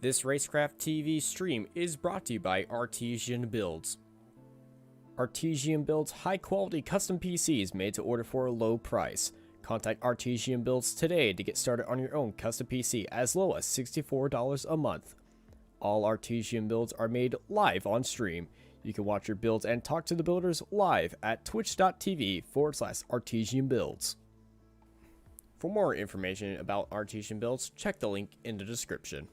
This Racecraft TV stream is brought to you by Artesian Builds. Artesian builds high-quality custom PCs made to order for a low price. Contact Artesian Builds today to get started on your own custom PC as low as $64 a month. All Artesian builds are made live on stream. You can watch your builds and talk to the builders live at twitch.tv/Artesian Builds. For more information about Artesian Builds, check the link in the description.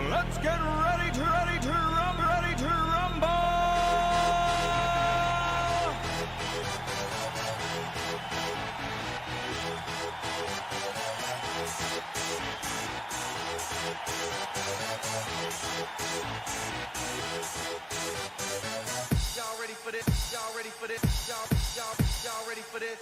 Let's get ready to rumble! Y'all ready for this? Y'all ready for this? Y'all ready for this?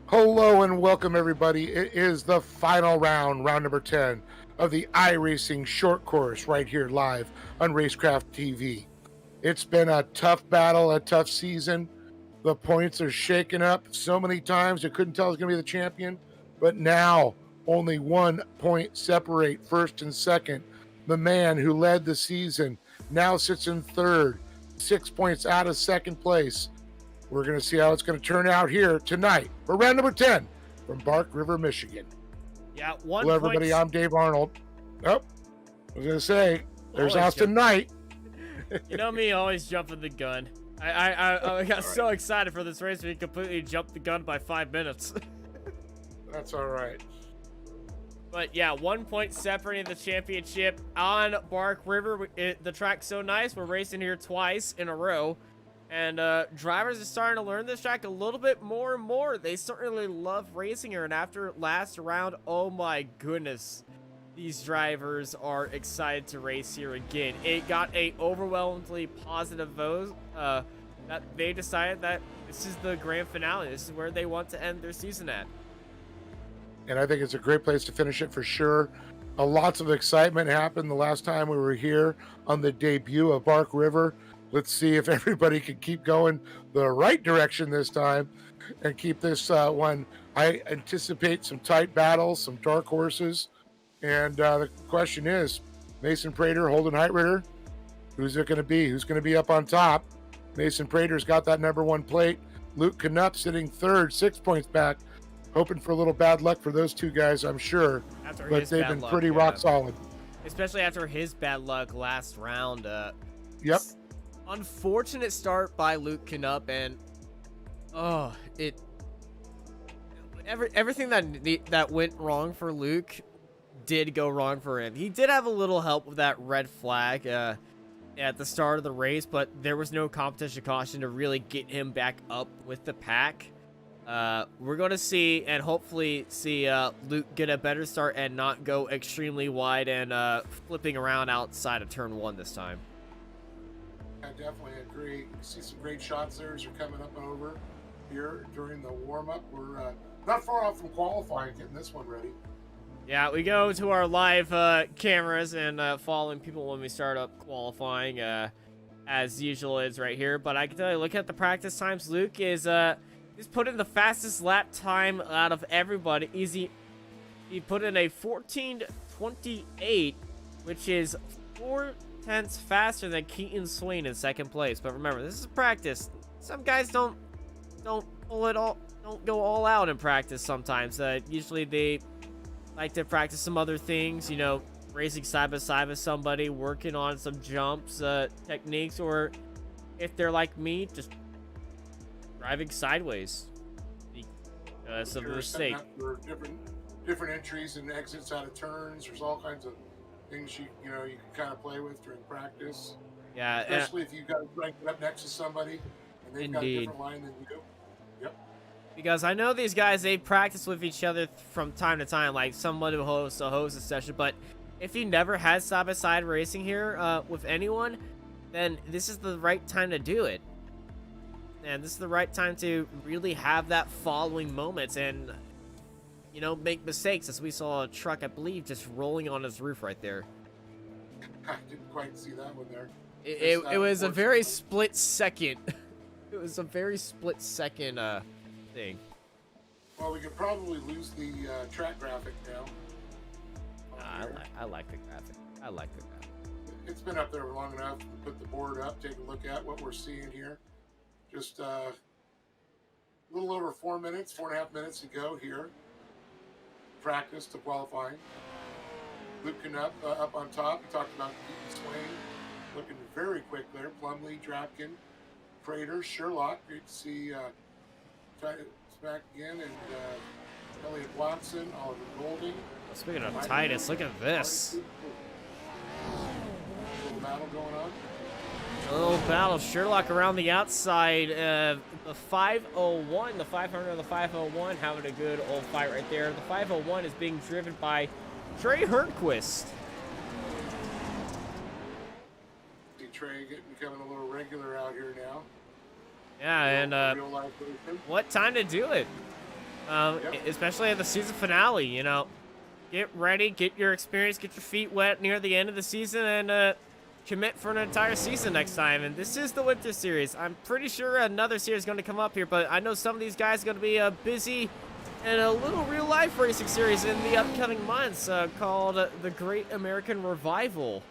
Hello and welcome everybody. It is the final round number 10 of the iRacing short course right here live on Racecraft TV. It's been a tough battle, a tough season. The points are shaken up so many times you couldn't tell who's going to be the champion, but now only 1 point separate first and second. The man who led the season now sits in third, 6 points out of second place. We're going to see how it's going to turn out here tonight for round number 10 from Bark River, Michigan. Yeah, Hello, everybody. I'm Dave Arnold. Oh, I was going to say, there's Austin Knight. You know me, always jumping the gun. I got so excited for this race, we completely jumped the gun by 5 minutes. That's all right. But yeah, 1 point separating the championship on Bark River. The track's so nice, we're racing here twice in a row. And drivers are starting to learn this track a little bit more and more. They certainly love racing here. And after last round, oh my goodness, these drivers are excited to race here again. It got a overwhelmingly positive vote that they decided that this is the grand finale. This is where they want to end their season at. And I think it's a great place to finish it for sure. Lots of excitement happened the last time we were here on the debut of Bark River. Let's see if everybody can keep going the right direction this time and keep this one. I anticipate some tight battles, some dark horses. And the question is, Mason Prater, Holden Heitritter, who's it going to be? Who's going to be up on top? Mason Prater's got that number 1 plate. Luke Knupp sitting third, 6 points back. Hoping for a little bad luck for those two guys, I'm sure. But they've been pretty rock solid. Especially after his bad luck last round. Yep. Unfortunate start by Luke Knupp, and everything that went wrong for Luke did go wrong for him. He did have a little help with that red flag at the start of the race, but there was no competition caution to really get him back up with the pack. We're going to see and hopefully see Luke get a better start and not go extremely wide and flipping around outside of turn 1 this time. I definitely agree. You see some great shots there as you're coming up and over here during the warm-up. We're not far off from qualifying, getting this one ready. Yeah, we go to our live cameras and following people when we start up qualifying, as usual is right here. But I can tell you, look at the practice times. Luke is he's put in the fastest lap time out of everybody. He put in a 14:28, which is 4 tenths faster than Keaton Swain in second place. But remember, this is practice. Some guys don't pull it all, don't go all out in practice sometimes. Usually they like to practice some other things, you know, racing side by side with somebody, working on some jumps, techniques, or if they're like me, just driving sideways. That's a mistake. For different entries and exits out of turns. There's all kinds of things you can kind of play with during practice. Yeah, especially if you got to rank it up next to somebody and they've got a different line than you. Yep. Because I know these guys, they practice with each other from time to time, like someone who hosts a session, but if you never had side-by-side racing here with anyone, then this is the right time to do it. And this is the right time to really have that following moments and, you know, make mistakes, as we saw a truck, I believe, just rolling on his roof right there. I didn't quite see that one there. It was a very split second. It was a very split second thing. Well, we could probably lose the track graphic now. I like the graphic. I like the graphic. It's been up there long enough to put the board up, take a look at what we're seeing here. Just a little over 4 minutes, 4.5 minutes to go here. Practice to qualifying. Luke Knupp up on top. We talked about Keaton Swain looking very quick there. Plumley, Drapkin, Prater, Sherlock. Great to see Smack again, and Elliot Watson, Oliver Golding. Speaking of Titus, look at this. A little battle going on. A little battle. Sherlock around the outside. The 501, the 500 and the 501 having a good old fight right there. The 501 is being driven by Trey Hernquist. See Trey becoming a little regular out here now. Yeah, and Real life racing. what time to do it? Especially at the season finale, you know. Get ready, get your experience, get your feet wet near the end of the season, and commit for an entire season next time. And this is the Winter Series. I'm pretty sure another series is going to come up here, but I know some of these guys are going to be busy in a little real-life racing series in the upcoming months called the Great American Revival.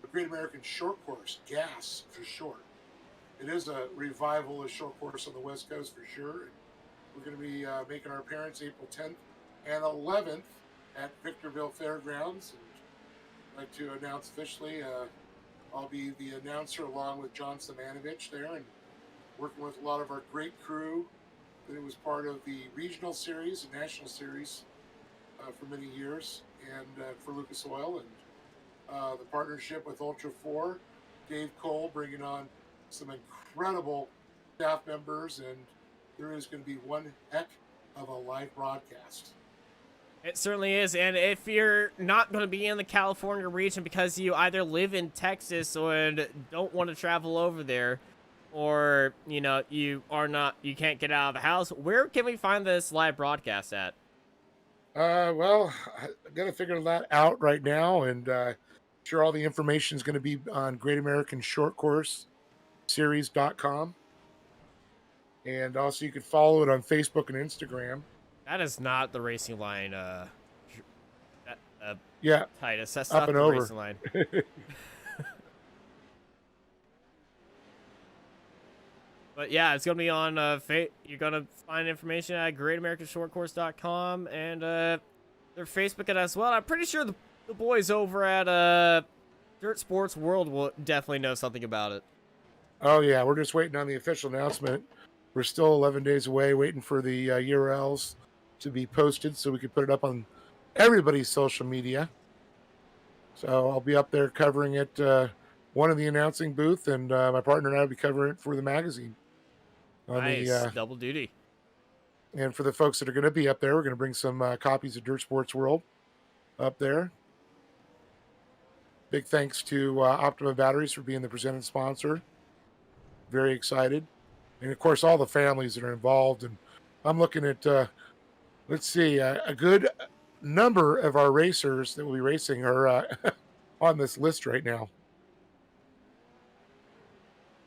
The Great American Short Course, GAS for short. It is a revival of short course on the West Coast for sure. We're going to be making our appearance April 10th and 11th at Victorville Fairgrounds. And I'd like to announce officially, I'll be the announcer along with John Samanovich there, and working with a lot of our great crew that was part of the regional series and national series for many years, and for Lucas Oil, and the partnership with Ultra 4, Dave Cole bringing on some incredible staff members, and there is going to be one heck of a live broadcast. It certainly is, and if you're not going to be in the California region because you either live in Texas or don't want to travel over there, or, you know, you can't get out of the house, where can we find this live broadcast at? Well, I got to figure that out right now, and sure all the information is going to be on Great American Short Course Series.com, and also you can follow it on Facebook and Instagram. That is not the racing line, Yeah, Titus. That's up not and the over. racing line. But yeah, it's gonna be on. You're gonna find information at GreatAmericanShortCourse.com and their Facebook as well. I'm pretty sure the boys over at Dirt Sports World will definitely know something about it. Oh yeah, we're just waiting on the official announcement. We're still 11 days away, waiting for the URLs to be posted so we can put it up on everybody's social media. So I'll be up there covering it, one in the announcing booth, and my partner and I will be covering it for the magazine. Nice, double duty. And for the folks that are going to be up there, we're going to bring some copies of Dirt Sports World up there. Big thanks to Optima Batteries for being the presenting sponsor. Very excited. And of course, all the families that are involved. And I'm looking at, let's see, a good number of our racers that will be racing are on this list right now.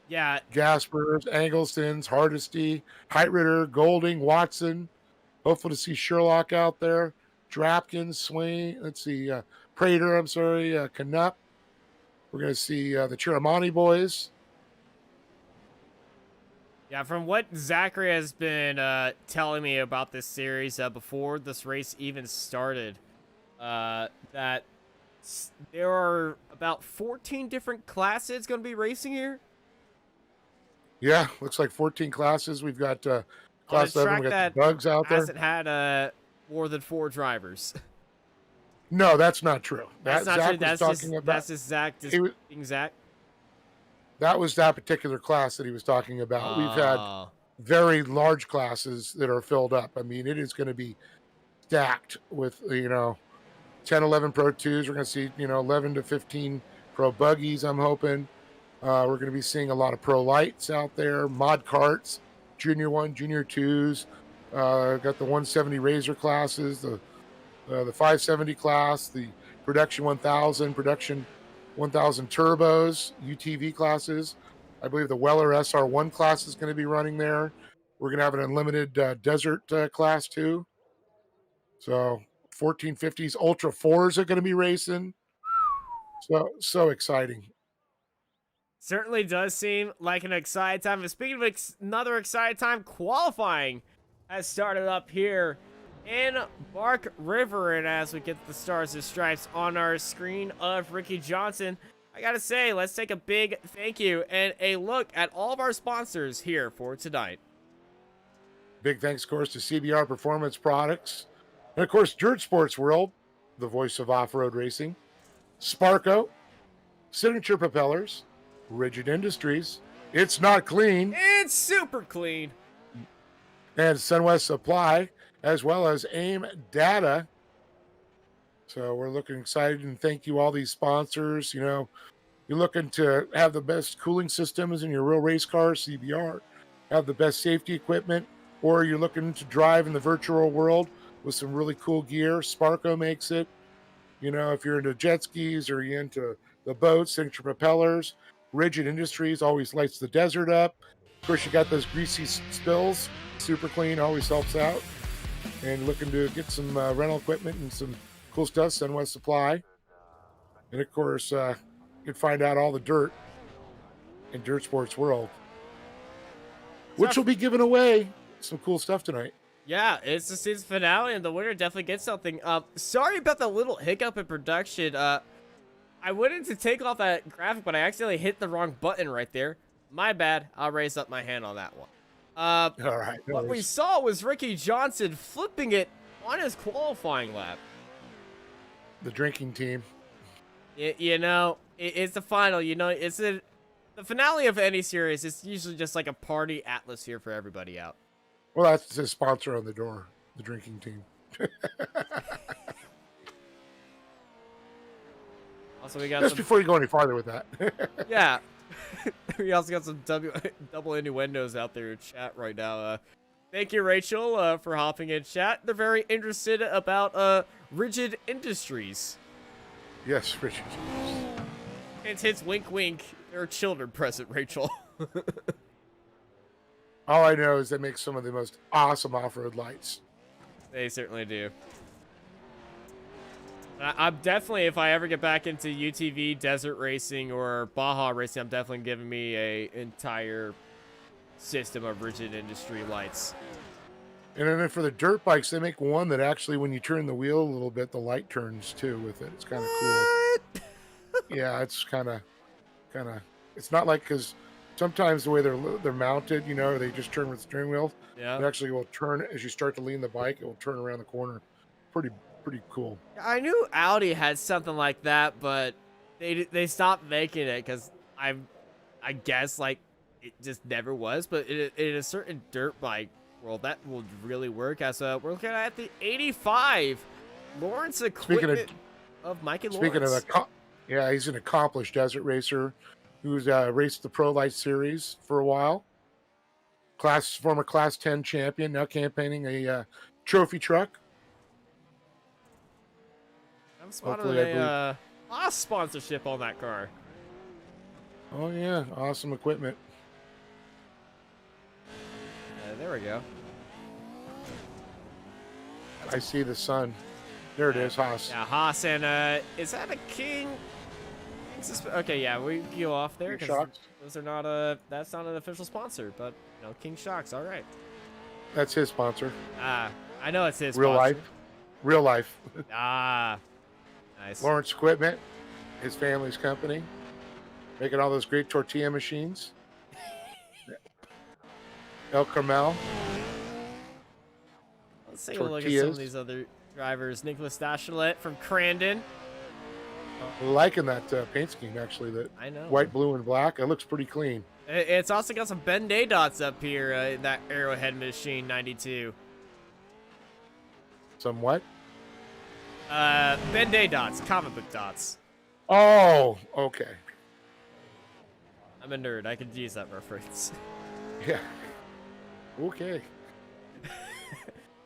Yeah. Jaspers, Anglestons, Hardesty, Heitritter, Golding, Watson. Hopeful to see Sherlock out there. Drapkin, Swain. Let's see, Prater, I'm sorry, Knupp. We're going to see the Ceremonies boys. Yeah, from what Zachary has been telling me about this series before this race even started, that there are about 14 different classes going to be racing here. Yeah, looks like 14 classes. We've got class 7. We got the Bugs out there. Hasn't had more than 4 drivers. No, that's not true. That's not Zach true. was talking about. That's just Zach being Zach. That was that particular class that he was talking about. We've had very large classes that are filled up. I mean, it is going to be stacked with 10, 11 Pro 2s. We're going to see 11 to 15 Pro buggies. I'm hoping we're going to be seeing a lot of Pro lights out there, mod carts, Junior 1, Junior 2s. Got the 170 Razor classes, the 570 class, the Production 1000, Production 1000 Turbos, UTV classes. I believe the Weller SR1 class is going to be running there. We're going to have an unlimited desert class too. So 1450s, Ultra 4s are going to be racing. So exciting. Certainly does seem like an exciting time. And speaking of another exciting time, qualifying has started up here in Bark River. And as we get the stars and stripes on our screen of Ricky Johnson, I gotta say, let's take a big thank you and a look at all of our sponsors here for tonight. Big thanks, of course, to CBR Performance Products. And, of course, Dirt Sports World, the voice of off-road racing. Sparco, Signature Propellers, Rigid Industries, It's Not Clean. It's super clean. And Sunwest Supply, as well as AIM Data. So we're looking excited, and thank you all these sponsors. You're looking to have the best cooling systems in your real race car, CBR, have the best safety equipment, or you're looking to drive in the virtual world with some really cool gear, Sparco makes it. If you're into jet skis or you're into the boats, Signature Propellers, Rigid Industries always lights the desert up. Of course, you got those greasy spills, super clean, always helps out. And looking to get some rental equipment and some cool stuff, Sunwest Supply. And of course, you can find out all the dirt in Dirt Sports World, which will be giving away some cool stuff tonight. Yeah, it's the season finale, and the winner definitely gets something. Sorry about the little hiccup in production. I wanted to take off that graphic, but I accidentally hit the wrong button right there. My bad. I'll raise up my hand on that one. All right. What we saw was Ricky Johnson flipping it on his qualifying lap. The drinking team. It's the final. It's the finale of any series. It's usually just like a party atlas here for everybody out. Well, that's his sponsor on the door, the drinking team. Also, we got just before you go any farther with that. Yeah. We also got some double innuendos out there in chat right now. Thank you, Rachel, for hopping in chat. They're very interested about Rigid Industries. Yes, Richard. Hint, wink, wink. There are children present, Rachel. All I know is they make some of the most awesome off-road lights. They certainly do. I'm definitely, if I ever get back into UTV, desert racing, or Baja racing, I'm definitely giving me a entire system of Rigid Industry lights. And then for the dirt bikes, they make one that actually, when you turn the wheel a little bit, the light turns too with it. It's kind of cool. Yeah, it's kind of. It's not like, because sometimes the way they're mounted, they just turn with the steering wheel. Yeah. It actually will turn as you start to lean the bike. It will turn around the corner. Pretty cool. I knew Audi had something like that, but they stopped making it because I guess like it just never was. But in a certain dirt bike world, that will really work. As we're looking at the 85 Lawrence equipment of Mikey Lawrence. Speaking of he's an accomplished desert racer who's raced the Pro Light Series for a while. Former Class 10 champion, now campaigning a trophy truck. I'm spotting a Haas sponsorship on that car. Oh yeah, awesome equipment. There we go. I see the sun. There it is, Haas. Yeah, Haas, and is that a King? Okay, yeah, we go off there because those are not that's not an official sponsor, but King Shocks, all right. That's his sponsor. I know it's his Real sponsor. Real life. Nice. Lawrence Equipment, his family's company, making all those great tortilla machines. El Carmel. Let's take a look at some of these other drivers. Nicholas Dachelet from Crandon. I'm liking that paint scheme, actually, that I know. white, blue, and black. It looks pretty clean. It's also got some Ben Day dots up here, in that Arrowhead Machine 92. Some what? Ben Day dots, comic book dots. Oh, okay. I'm a nerd. I could use that reference. Yeah. Okay.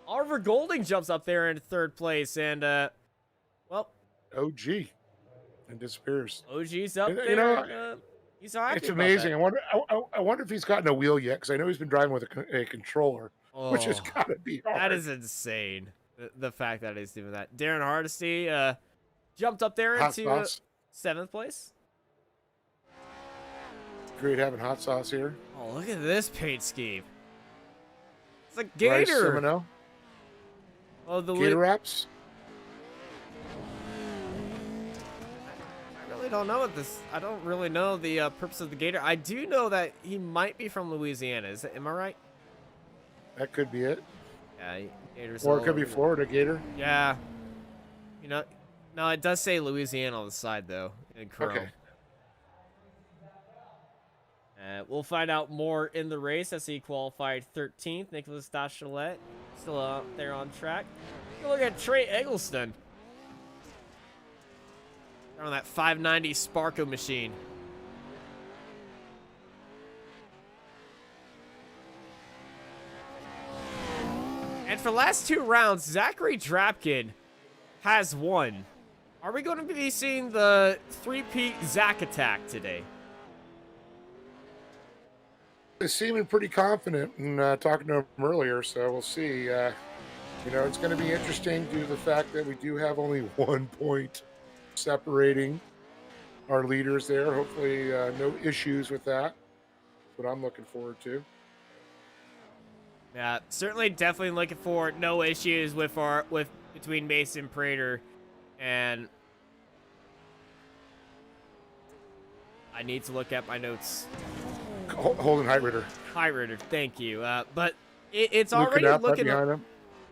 Oliver Golding jumps up there in third place, and well, OG. And disappears. OG's up You there. know, and, he's happy It's about amazing. that. I wonder if he's gotten a wheel yet, because I know he's been driving with a controller, which has Oh, got to be hard. that is insane. The fact that he's doing that. Darren Hardesty jumped up there Hot into sauce. 7th place. Great having hot sauce here. Oh, look at this paint scheme. It's a Rice gator. Semino. Oh, the Gator wraps. I really don't know what this. I don't really know the purpose of the gator. I do know that he might be from Louisiana. Am I right? That could be it. Yeah, gators. Or all it could be over the- Florida Gator. Yeah. You know, no, it does say Louisiana on the side though in chrome. Okay. We'll find out more in the race as he qualified 13th. Nicholas Dachelet still out there on track. Look at Trey Eggleston on that 590 Sparko machine. And for the last 2 rounds, Zachary Drapkin has won. Are we going to be seeing the 3-peat Zach attack today? He's seeming pretty confident in talking to him earlier, so we'll see. You know, it's going to be interesting due to the fact that we do have only 1 point separating our leaders there. Hopefully, no issues with that. That's what I'm looking forward to. Yeah, certainly, definitely looking for no issues with between Mason Prater and. I need to look at my notes. Holden Heitritter. Heitritter, thank you. But it's Looking already up, right looking. behind him.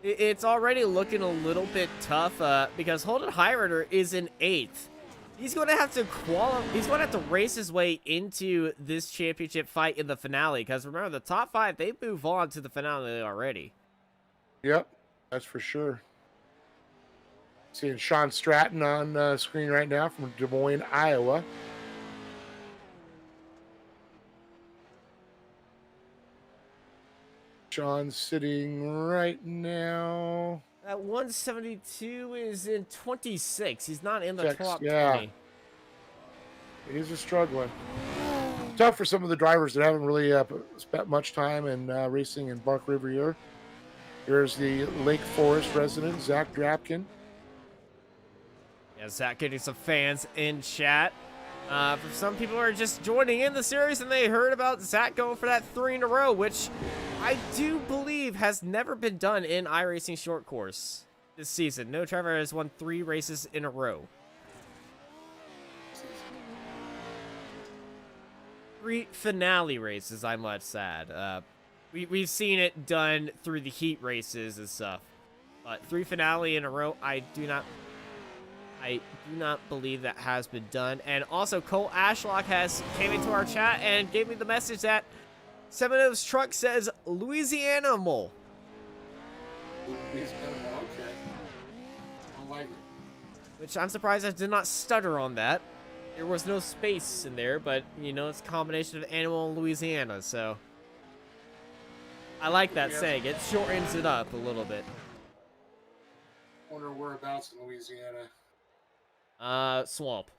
It's already looking a little bit tough because Holden Heitritter is in 8th. He's going to have to He's going to have to race his way into this championship fight in the finale. Because remember, the top 5 they move on to the finale already. Yep, that's for sure. Seeing Sean Stratton on screen right now from Des Moines, Iowa. Sean's sitting right now. That 172 is in 26. He's not in the top 20. He's just struggling. Tough for some of the drivers that haven't really spent much time in racing in Bark River here. Here's the Lake Forest resident, Zach Drapkin. Yeah, Zach getting some fans in chat. For some people who are just joining in the series and they heard about Zach going for that 3 in a row, which I do believe has never been done in iRacing short course this season. No driver has won 3 races in a row. 3 finale races, I must add. We've seen it done through the heat races and stuff, but 3 finale in a row, I do not believe that has been done. And also, Cole Ashlock came into our chat and gave me the message that Semino's truck says Louisiana Mole. Okay. I like it. Which I'm surprised I did not stutter on that. There was no space in there, but, you know, it's a combination of animal and Louisiana, so. I like that saying. It shortens it up a little bit. Wonder whereabouts in Louisiana. Swamp.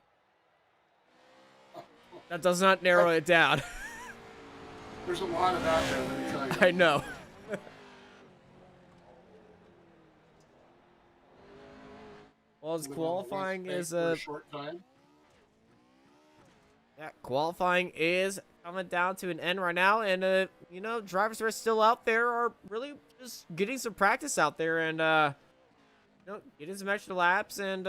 That does not narrow it down. There's a lot of that there, let me tell you. I know. Well, as qualifying is a short time. Yeah, qualifying is coming down to an end right now, and you know, drivers who are still out there are really just getting some practice out there, and you know, getting some extra laps, and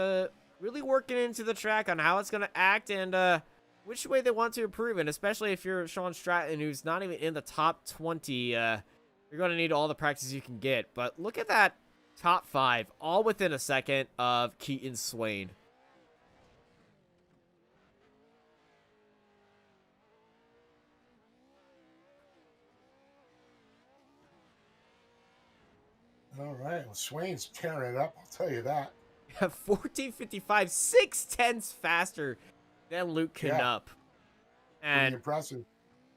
really working into the track on how it's going to act and which way they want to improve. And especially if you're Sean Stratton, who's not even in the top 20, you're going to need all the practice you can get. But look at that top 5, all within a second of Keaton Swain. All right. Well, Swain's tearing it up. I'll tell you that. 14:55, 6/10 faster than Luke Yeah. Knupp. Pretty And impressive.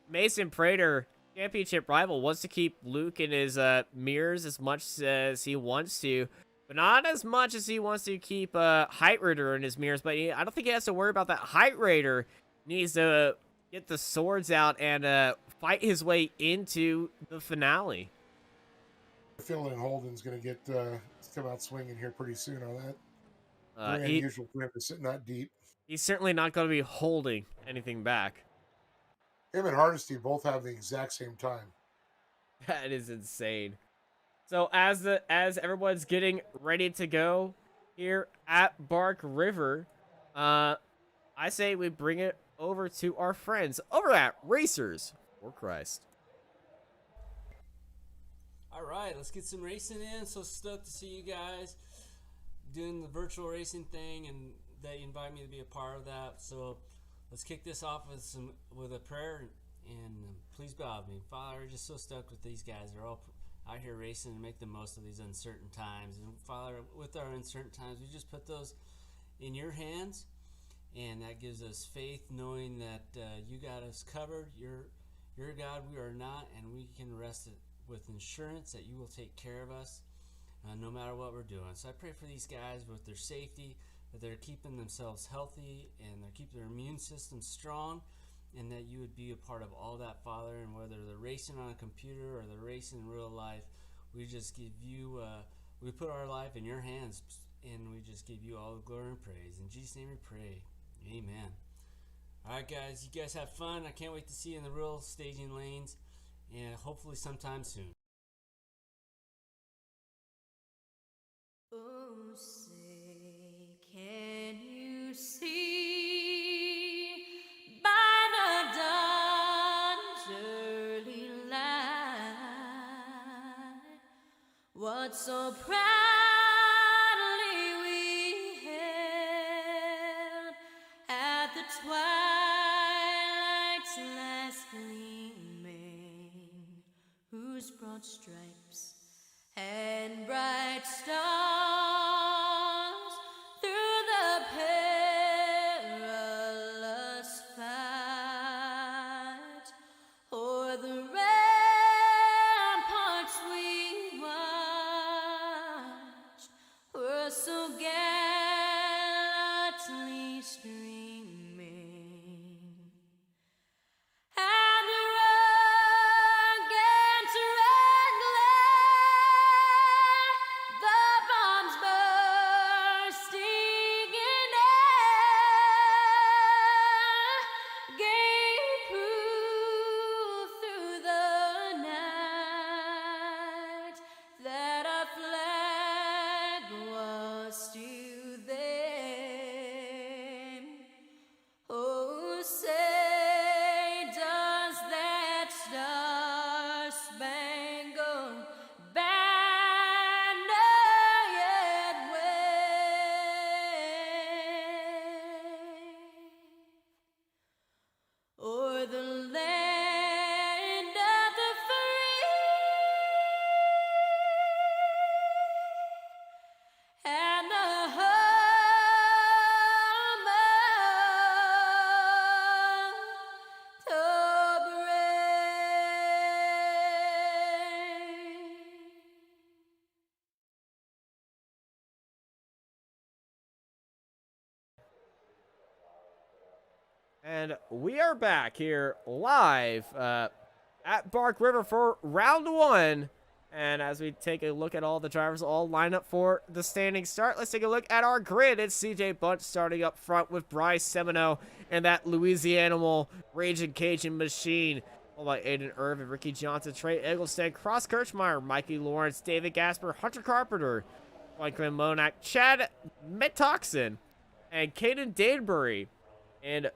Mason Prater, championship rival, wants to keep Luke in his mirrors as much as he wants to, but not as much as he wants to keep Height Raider in his mirrors. But I don't think he has to worry about that. Height Raider needs to get the swords out and fight his way into the finale. Phil and Holden's going to get come out swinging here pretty soon on that. Very He, unusual for him to sit that deep. he's certainly not going to be holding anything back. Him and Hardesty both have the exact same time. That is insane. So as everyone's getting ready to go here at Bark River, I say we bring it over to our friends over at Racers for Christ. All right, let's get some racing in. So stoked to see you guys doing the virtual racing thing, and that you invite me to be a part of that. So let's kick this off with a prayer, and please bow with me. Father, we're just so stoked with these guys. They're all out here racing and make the most of these uncertain times. And Father, with our uncertain times, we just put those in your hands, and that gives us faith, knowing that you got us covered. You're God, we are not, and we can rest with insurance that you will take care of us no matter what we're doing. So I pray for these guys with their safety, that they're keeping themselves healthy and they're keeping their immune system strong, and that you would be a part of all that, Father. And whether they're racing on a computer or they're racing in real life, we just give you, we put our life in your hands, and we just give you all the glory and praise. In Jesus' name we pray. Amen. All right, guys, you guys have fun. I can't wait to see you in the real staging lanes, and hopefully sometime soon. Oh, say, can you see by the dawn's early light what so proudly we hailed at the twilight's last gleaming, whose broad stripes and bright stars through the perilous fight o'er the ramparts we watched were so gallantly streaming, and the rugged red glare, the bombs bursting in air, gave proof through the night that our flag was still there. Oh, say, does that star-spangled banner yet wave o'er the land of the free and the home of the brave? And we are back here live at Bark River for round one. And as we take a look at all the drivers all line up for the standing start, let's take a look at our grid. It's CJ Bunch starting up front with Bryce Semino and that Louisiana Raging Cajun machine. Followed by Aiden Irvin, Ricky Johnson, Trey Eggleston, Cross Kirchmeyer, Mikey Lawrence, David Gasper, Hunter Carpenter, Franklin Monak, Chad Metoxen, and Caden Danbury. And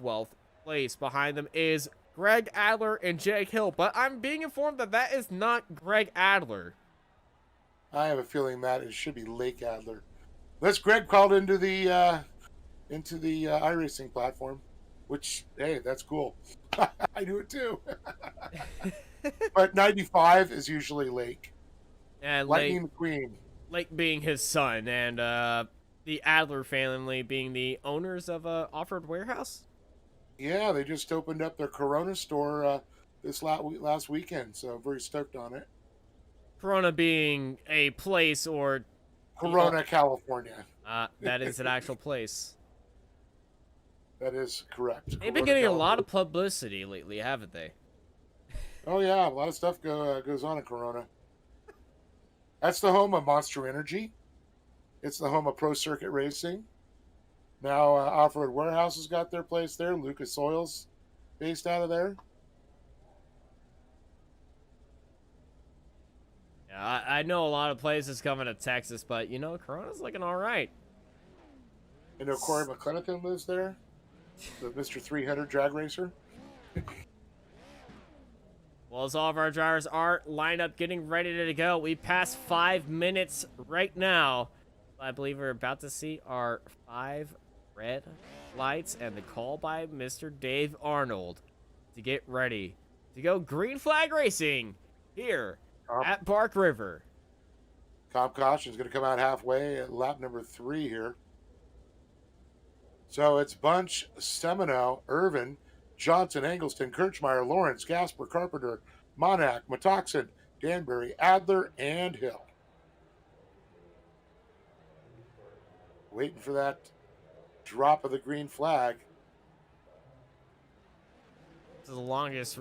12th place behind them is Greg Adler and Jake Hill, but I'm being informed that that is not Greg Adler. I have a feeling that it should be Lake Adler. Unless Greg called into the iRacing platform, which, hey, that's cool. I knew it too. But 95 is usually Lake. And Lightning McQueen. Lake being his son, and the Adler family being the owners of Off-Road Warehouse. Yeah, they just opened up their Corona store this last weekend, so I'm very stoked on it. Corona being a place, or Corona, California. that is an actual place. That is correct. They've Corona, been getting a lot of California. publicity lately, haven't they? Oh yeah, a lot of stuff goes on in Corona. That's the home of Monster Energy. It's the home of Pro Circuit Racing. Now Off-Road Warehouse has got their place there. Lucas Oil's based out of there. Yeah, I know a lot of places coming to Texas, but you know, Corona's looking all right. I know Corey McClenathan lives there, the Mr. 300 drag racer. Well, as all of our drivers are lined up, getting ready to go, we passed 5 minutes right now. I believe we're about to see our 5 red lights and the call by Mr. Dave Arnold to get ready to go green flag racing here at Bark River. Tom Caution's going to come out halfway at lap number 3 here. So it's Bunch, Semino, Irvin, Johnson, Engelston, Kirchmeyer, Lawrence, Gasper, Carpenter, Monac, Metoxen, Danbury, Adler, and Hill. Waiting for that drop of the green flag. This is the longest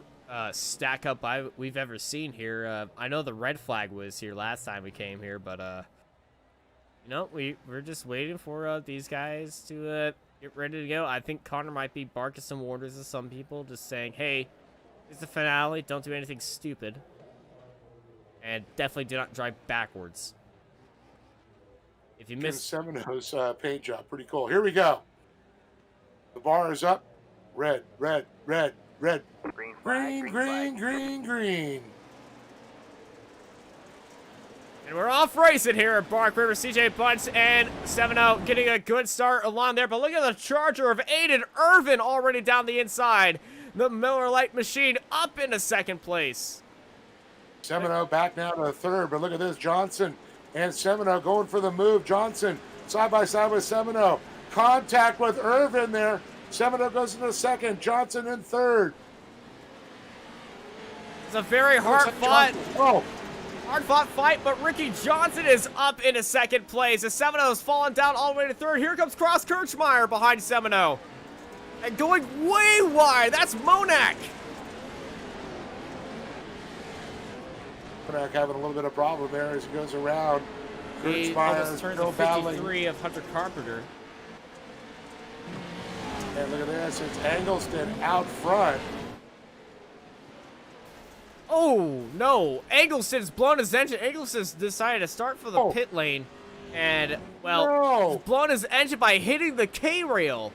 stack up we've ever seen here. I know the red flag was here last time we came here, but you know, we're just waiting for these guys to get ready to go. I think Connor might be barking some orders to some people, just saying, hey, it's the finale, don't do anything stupid, and definitely do not drive backwards. If you miss Semino's paint job, pretty cool. Here we go. The bar is up. Red, red, red, red. Green flag, Green, green, green, green. And we're off racing here at Bark River. CJ Bunch and 7-0 getting a good start along there. But look at the charger of Aiden Irvin already down the inside. The Miller Lite machine up into second place. Semino back now to third, but look at this. Johnson and Semino going for the move. Johnson side by side with Semino. Contact with Irvin there. Semino goes into second. Johnson in third. It's a very hard-fought fight, but Ricky Johnson is up into second place. As Semino is falling down all the way to third. Here comes Cross Kirchmeyer behind Semino. And going way wide. That's Monac. Monac having a little bit of problem there as he goes around. He Kirchmeyer almost turns still the battling. 53 of Hunter Carpenter. And look at this. It's Engelston out front. Oh, no. Engelston's blown his engine. Engelston's decided to start for the pit lane. And, well, he's blown his engine by hitting the K-rail.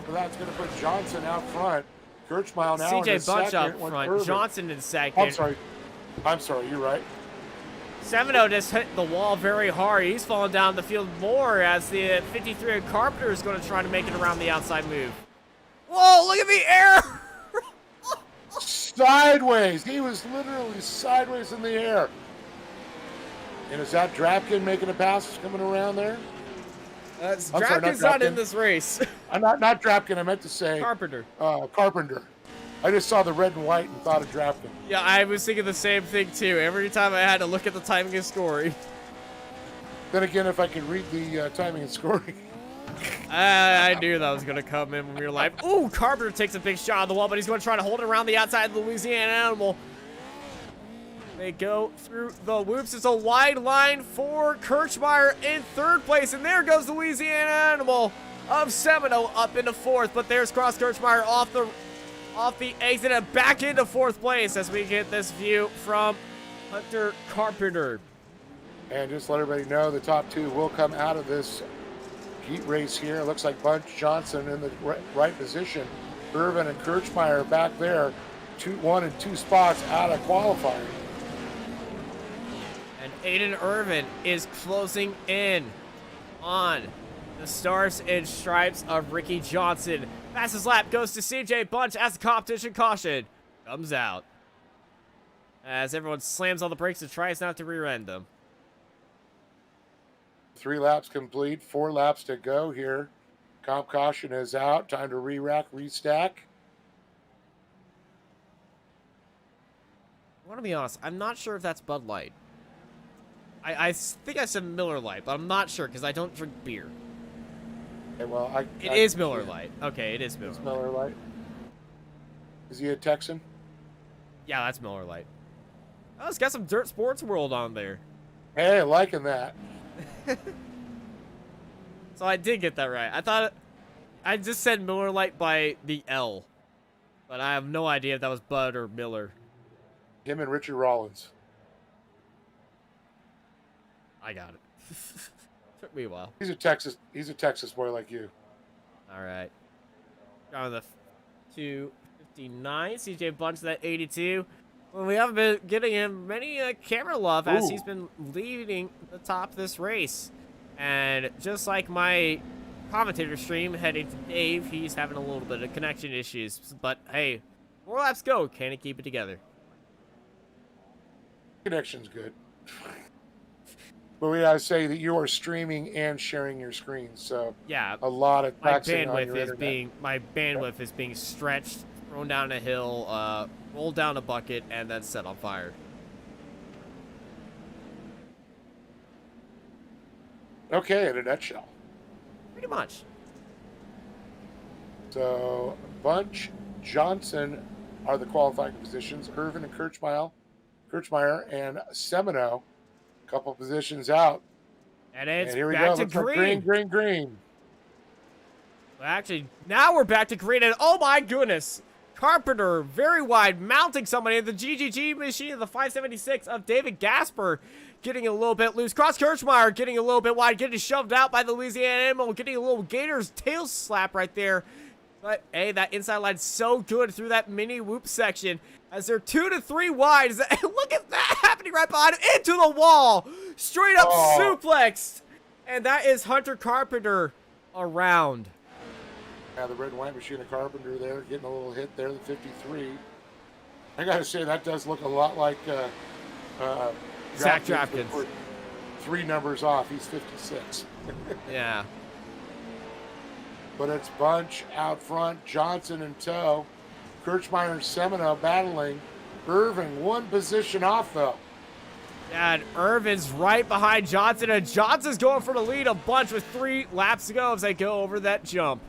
So that's going to put Johnson out front. Kirchmeyer now in CJ Bunch second. up with front. Irvin. Johnson in second. I'm sorry. You're right. 7-0 just hit the wall very hard. He's falling down the field more as the 53 of Carpenter is going to try to make it around the outside move. Whoa, look at the air! Sideways. He was literally sideways in the air. And is that Drapkin making a pass coming around there? Drapkin's not in this race. I'm not Drapkin. I meant to say Carpenter. Carpenter. I just saw the red and white and thought of Drapkin. Yeah, I was thinking the same thing too. Every time I had to look at the timing and scoring. Then again, if I could read the timing and scoring. I knew that was going to come in when we were live. Ooh, Carpenter takes a big shot on the wall, but he's going to try to hold it around the outside of the Louisiana Animal. They go through the whoops. It's a wide line for Kirchmeyer in third place, and there goes the Louisiana Animal of Semino up into fourth, but there's Cross Kirchmeyer off the exit and back into fourth place as we get this view from Hunter Carpenter. And just let everybody know, the top two will come out of this heat race here. It looks like Bunch Johnson in the right position. Irvin and Kirchmeyer back there, 1 and 2 spots out of qualifying. And Aiden Irvin is closing in on the stars and stripes of Ricky Johnson. Fastest lap goes to CJ Bunch as the competition caution comes out. as everyone slams on the brakes and tries not to rear-end them. 3 laps complete, 4 laps to go here. Comp caution is out. Time to re-rack, restack. I want to be honest, I'm not sure if that's Bud Light. I think I said Miller Lite, but I'm not sure because I don't drink beer. Okay, well, It is Miller Lite. Okay, it is Miller It's Lite. Miller Lite. Is he a Texan? Yeah, that's Miller Lite. Oh, it's got some Dirt Sports World on there. Hey, liking that. So I did get that right. I thought I just said Miller Lite by the L, but I have no idea if that was Bud or Miller. Him and Richard Rollins. I got it. Took me a while. He's a Texas boy like you. All right. On the 259, CJ Bunch that 82. Well, we haven't been getting him many camera love as he's been leading the top of this race. And just like my commentator stream heading to Dave, he's having a little bit of connection issues. But hey, 4 laps go. Can he keep it together? Connection's good. But we gotta say that you are streaming and sharing your screen, so Yeah, a lot of my taxing on bandwidth your is internet. being stretched, thrown down a hill, rolled down a bucket, and then set on fire. Okay, in a nutshell. Pretty much. So Bunch, Johnson are the qualifying positions. Irvin and Kirchmeyer and Semino, a couple positions out. And it's And here we back go. to Looks like green. Well, actually, now we're back to green, and oh my goodness! Carpenter, very wide, mounting somebody. The GGG machine of the 576 of David Gasper getting a little bit loose. Cross Kirchmeyer getting a little bit wide, getting shoved out by the Louisiana Animal, getting a little Gator's tail slap right there. But, hey, that inside line's so good through that mini whoop section as they're 2 to 3 wide. Look at that happening right behind him, into the wall. Straight up suplexed. And that is Hunter Carpenter around. Yeah, the red and white machine of Carpenter there, getting a little hit there, the 53. I gotta say, that does look a lot like Zach Drapkins. 3 numbers off, he's 56. Yeah. But it's Bunch out front, Johnson in tow, Kirchmeyer and Semino battling. Irving 1 position off though. Yeah, and Irvin's right behind Johnson, and Johnson's going for the lead a bunch with 3 laps to go as they go over that jump.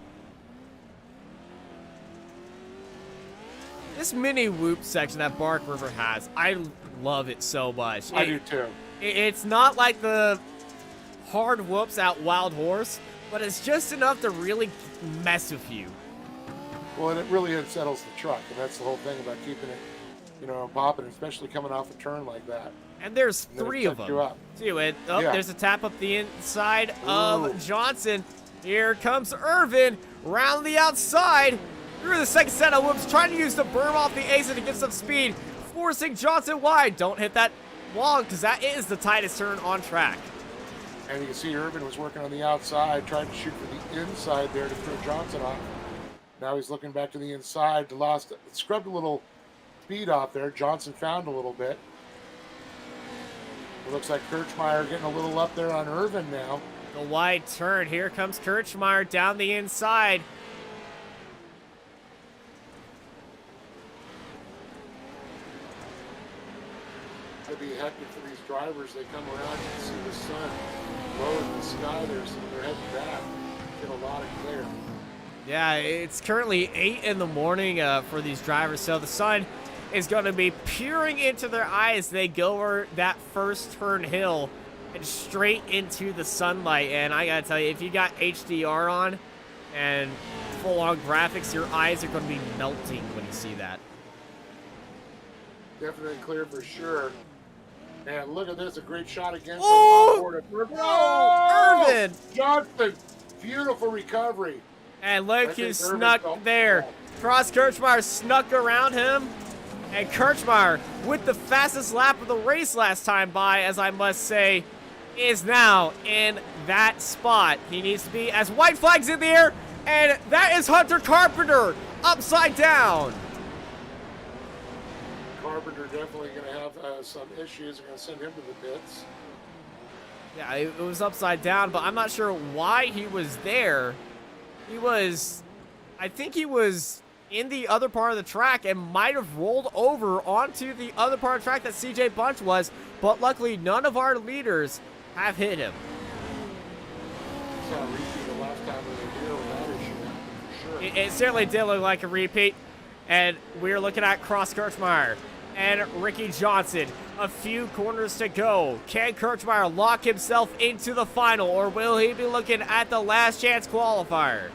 This mini whoop section that Bark River has, I love it so much. I do too. It's not like the hard whoops at Wild Horse, but it's just enough to really mess with you. Well, and it really unsettles the truck, and that's the whole thing about keeping it, popping, especially coming off a turn like that. And there's And then it 3 of sets them, you up. too. And Yeah. there's a tap up the inside Ooh. of Johnson. Here comes Irvin, round the outside, through the second set of whoops, trying to use the berm off the ace to get some speed, forcing Johnson wide. Don't hit that wall, because that is the tightest turn on track. And you can see Irvin was working on the outside, trying to shoot for the inside there to throw Johnson off. Now he's looking back to the inside, scrubbed a little speed off there. Johnson found a little bit. It looks like Kirchmeyer getting a little up there on Irvin now. The wide turn. Here comes Kirchmeyer down the inside. It'd be hectic for these drivers. They come around, you can see the sun low in the sky there, so they're heading back. Get a lot of glare. Yeah, it's currently 8 in the morning for these drivers, so the sun is going to be peering into their eyes. They go over that first turn hill and straight into the sunlight. And I gotta tell you, if you got HDR on and full-on graphics, your eyes are going to be melting when you see that. Definitely clear for sure. And look at this, a great shot again. Oh! Oh! Irvin! Johnson, beautiful recovery. And I look who think Irvin snuck felt there. bad. Cross Kirchmeyer snuck around him. And Kirchmeyer, with the fastest lap of the race last time by, as I must say, is now in that spot he needs to be, as white flag's in the air. And that is Hunter Carpenter upside down. Carpenter definitely going to have some issues. They're going to send him to the pits. Yeah, it was upside down, but I'm not sure why he was there. I think he was in the other part of the track and might have rolled over onto the other part of the track that CJ Bunch was, but luckily none of our leaders have hit him. Saw a repeat the last time we were here with that issue happened for sure. It certainly did look like a repeat, and we're looking at Cross Kirchmeier and Ricky Johnson. A few corners to go. Can Kirchmeier lock himself into the final, or will he be looking at the last chance qualifier?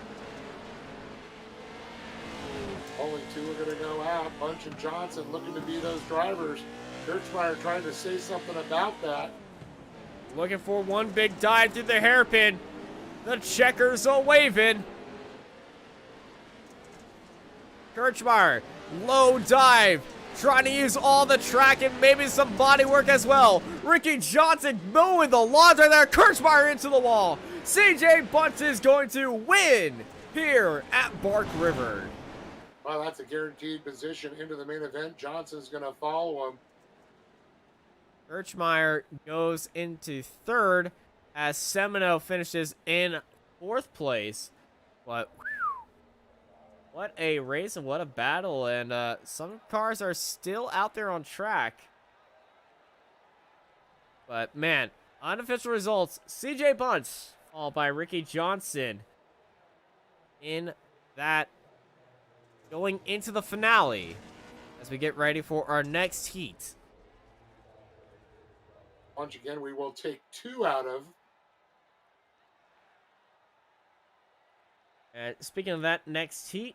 Only two are going to go out. Bunch and Johnson looking to be those drivers. Kirchmeier trying to say something about that. Looking for one big dive through the hairpin. The checkers are waving. Kirchmeier, low dive. Trying to use all the track and maybe some body work as well. Ricky Johnson mowing the lawns right there. Kirchmeier into the wall. CJ Bunce is going to win here at Bark River. Well, that's a guaranteed position into the main event. Johnson's going to follow him. Kirchmeier goes into third as Semino finishes in fourth place. But what a race and what a battle. And some cars are still out there on track. But man, unofficial results. CJ Bunce followed by Ricky Johnson in that going into the finale as we get ready for our next heat. Once again, we will take two out of. And speaking of that next heat,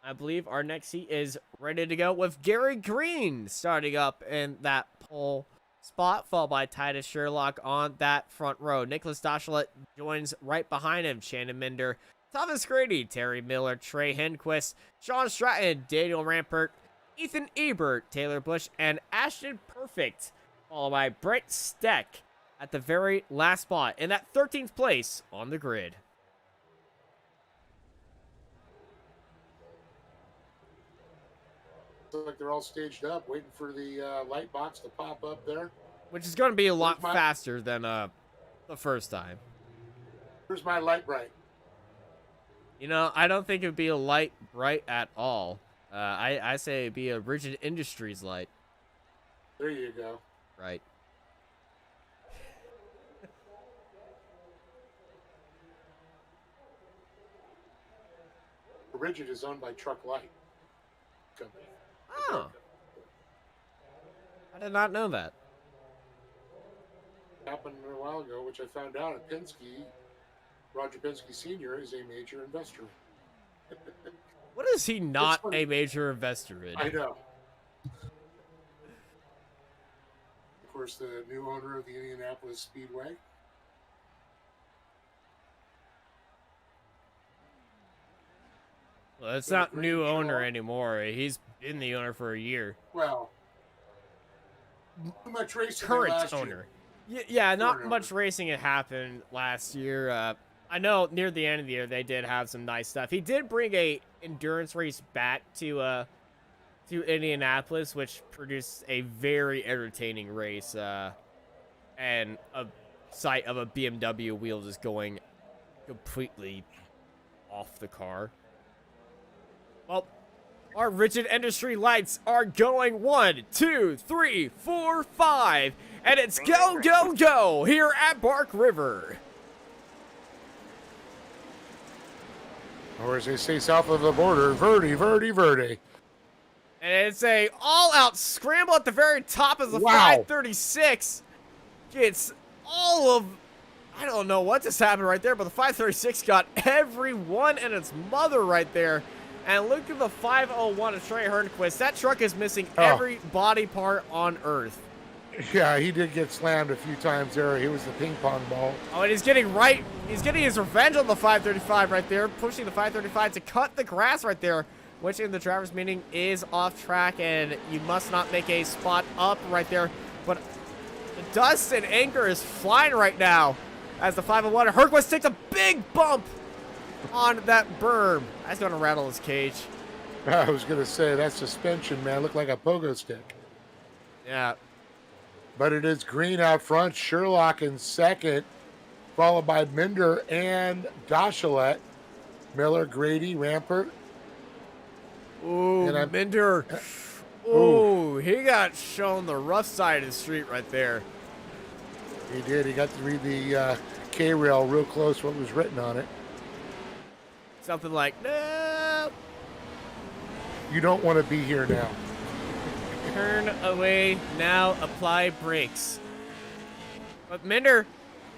I believe our next heat is ready to go with Gary Green starting up in that pole spot, followed by Titus Sherlock on that front row. Nicholas Doschelet joins right behind him. Shannon Minder, Thomas Grady, Terry Miller, Trey Henquist, Sean Stratton, Daniel Rampert, Ethan Ebert, Taylor Bush, and Ashton Perfect, followed by Brent Steck at the very last spot in that 13th place on the grid. Looks like they're all staged up, waiting for the light box to pop up there. Which is going to be a lot faster than the first time. Here's my light bright. You know, I don't think it would be a light bright at all. I say it'd be a Rigid Industries light. There you go. Right. Rigid is owned by Truck Light Company. Oh. I did not know that. Happened a while ago, which I found out at Penske. Roger Penske Sr. is a major investor. What is he not a major investor in? I know. Of course, the new owner of the Indianapolis Speedway. Well, it's not new owner anymore. He's been the owner for a year. Well, too much racing Current last owner. year. Yeah, not Current much racing had happened last year. I know near the end of the year they did have some nice stuff. He did bring a endurance race back to Indianapolis, which produced a very entertaining race, and a sight of a BMW wheel just going completely off the car. Well, our Rigid Industry lights are going 1, 2, 3, 4, 5, and it's go, go, go here at Bark River. Or as they say south of the border, Verdi, Verdi, Verdi. And it's a all-out scramble at the very top of the Wow. 536. It's all of... I don't know what just happened right there, but the 536 got everyone and its mother right there. And look at the 501 of Trey Hernquist. That truck is missing every body part on Earth. Yeah, he did get slammed a few times there. He was the ping pong ball. Oh, and he's getting his revenge on the 535 right there, pushing the 535 to cut the grass right there, which in the driver's meeting is off track, and you must not make a spot up right there. But the dust and anger is flying right now as the 501. Hernquist takes a big bump on that berm. That's going to rattle his cage. I was going to say, that suspension, man, looked like a pogo stick. Yeah. But it is Green out front, Sherlock in second, followed by Minder and Dashalet. Miller, Grady, Rampart. Ooh, And I'm- Minder. Ooh, he got shown the rough side of the street right there. He did. He got to read the K-rail real close, what was written on it. Something like, no, You don't want to be here now. turn away now, apply brakes. But Minder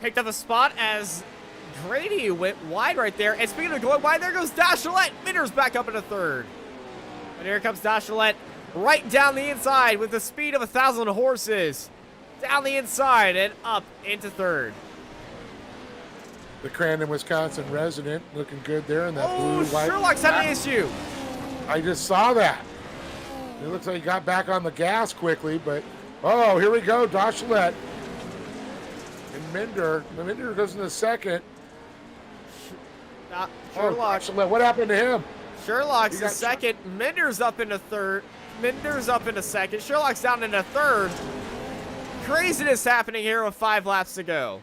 picked up a spot as Grady went wide right there. And speaking of going wide, there goes Dashalet. Minder's back up into third. And here comes Dashalet right down the inside with the speed of 1,000 horses. Down the inside and up into third. The Crandon, Wisconsin resident looking good there in that blue white. Sherlock's had an issue. I just saw that. It looks like he got back on the gas quickly, but oh, here we go, Dashalet. And Minder. The Minder goes in the second. Sherlock. Dashalet, what happened to him? Sherlock's He in got second. Minder's up into third. Minder's up into second. Sherlock's down into third. Craziness happening here with 5 laps to go.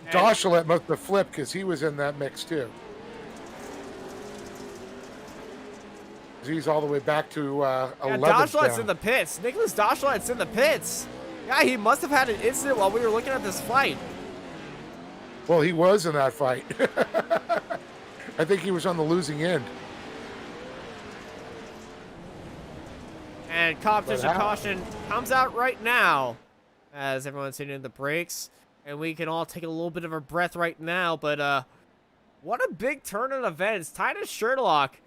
And Dashalet must have flipped because he was in that mix too. He's all the way back to 11th Dashalet's down. in the pits. Nicholas Dashalet's in the pits. Yeah, he must have had an incident while we were looking at this fight. Well, he was in that fight. I think he was on the losing end. And competition But how- caution comes out right now as everyone's hitting the brakes. And we can all take a little bit of a breath right now. But what a big turn of events. Titus Sherlock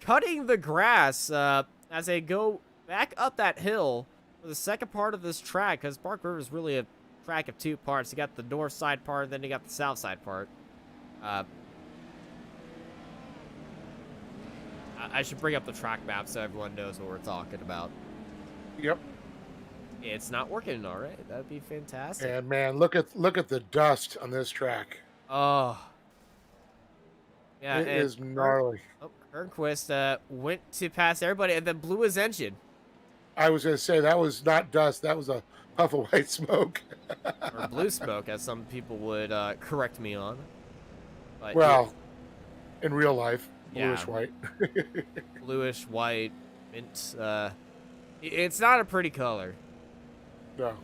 cutting the grass as they go back up that hill for the second part of this track. Because Bark River is really a track of 2 parts. You got the north side part, then you got the south side part. I should bring up the track map so everyone knows what we're talking about. Yep. It's not working all right. That'd be fantastic. And man, look at the dust on this track. Oh. Yeah, It and is gnarly. Kernquist went to pass everybody and then blew his engine. I was going to say that was not dust. That was a puff of white smoke. Or blue smoke, as some people would correct me on. But Well, in real life, Yeah. bluish white. bluish, white, mint. It's not a pretty color. No.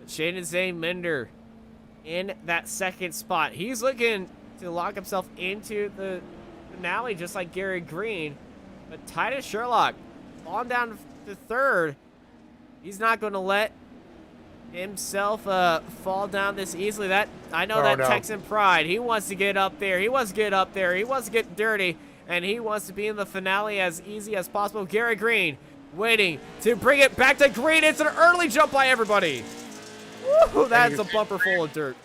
Shaden Zane Minder in that second spot. He's looking to lock himself into the finale just like Gary Green. But Titus Sherlock on down to third. He's not going to let himself fall down this easily. That I know Oh, that no. Texan pride. He wants to get up there. He wants to get up there. He wants to get dirty. And he wants to be in the finale as easy as possible. Gary Green waiting to bring it back to Green. It's an early jump by everybody. Woo, that's a bumper full of dirt.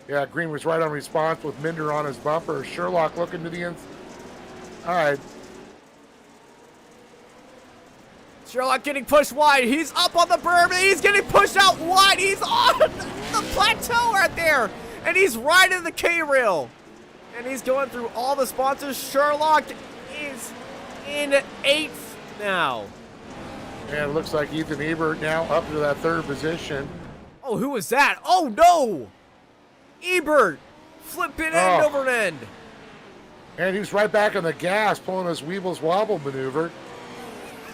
Yeah, Green was right on response with Minder on his bumper. Sherlock looking to the end. All right. Sherlock getting pushed wide. He's up on the berm and he's getting pushed out wide. He's on the plateau right there. And he's riding the K-rail. And he's going through all the sponsors. Sherlock is in 8th now. And it looks like Ethan Ebert now up to that third position. Oh, who was that? Oh, no. Ebert flipping end over end. And he's right back on the gas, pulling his Weebles Wobble maneuver.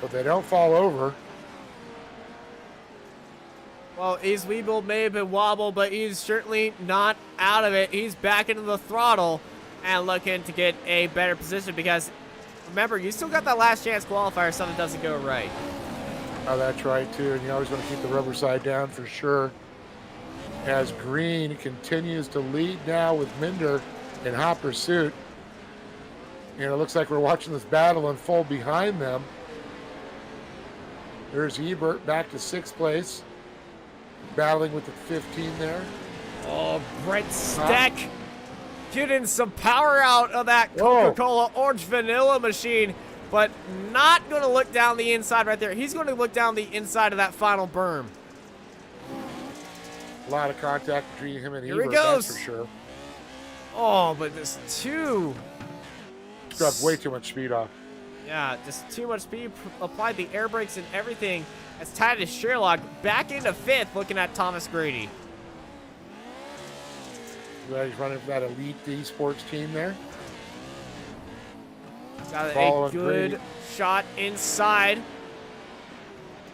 But they don't fall over. Well, his Weeble may have been wobble, but he's certainly not out of it. He's back into the throttle and looking to get a better position because, remember, you still got that last chance qualifier if something doesn't go right. Oh, that's right, too. And you always want to keep the rubber side down for sure. As Green continues to lead now with Minder in hot pursuit. And it looks like we're watching this battle unfold behind them. There's Ebert back to 6th place. Battling with the 15 there. Oh, Brent Steck getting some power out of that Whoa. Coca-Cola Orange Vanilla machine, but not going to look down the inside right there. He's going to look down the inside of that final berm. A lot of contact between him and Here he Ebert, goes. that's for sure. Oh, but this two. Struck way too much speed off. Yeah, just too much speed. Applied the air brakes and everything. As Titus Sherlock back into 5th, looking at Thomas Grady. He's running for that elite esports team there. Got a Following good Grady. shot inside.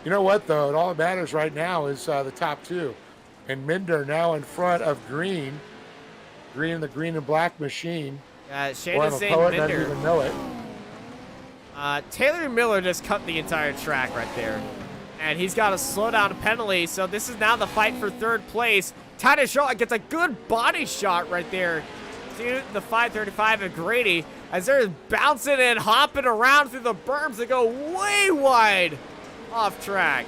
You know what, though? All that matters right now is the top 2. And Minder now in front of Green. Green, the green and black machine. Shane is saying doesn't Minder. even know it. Taylor Miller just cut the entire track right there. And he's got a slowdown penalty, so this is now the fight for 3rd place. Titus Sherlock gets a good body shot right there to the 535 of Grady as they're bouncing and hopping around through the berms that go way wide off track.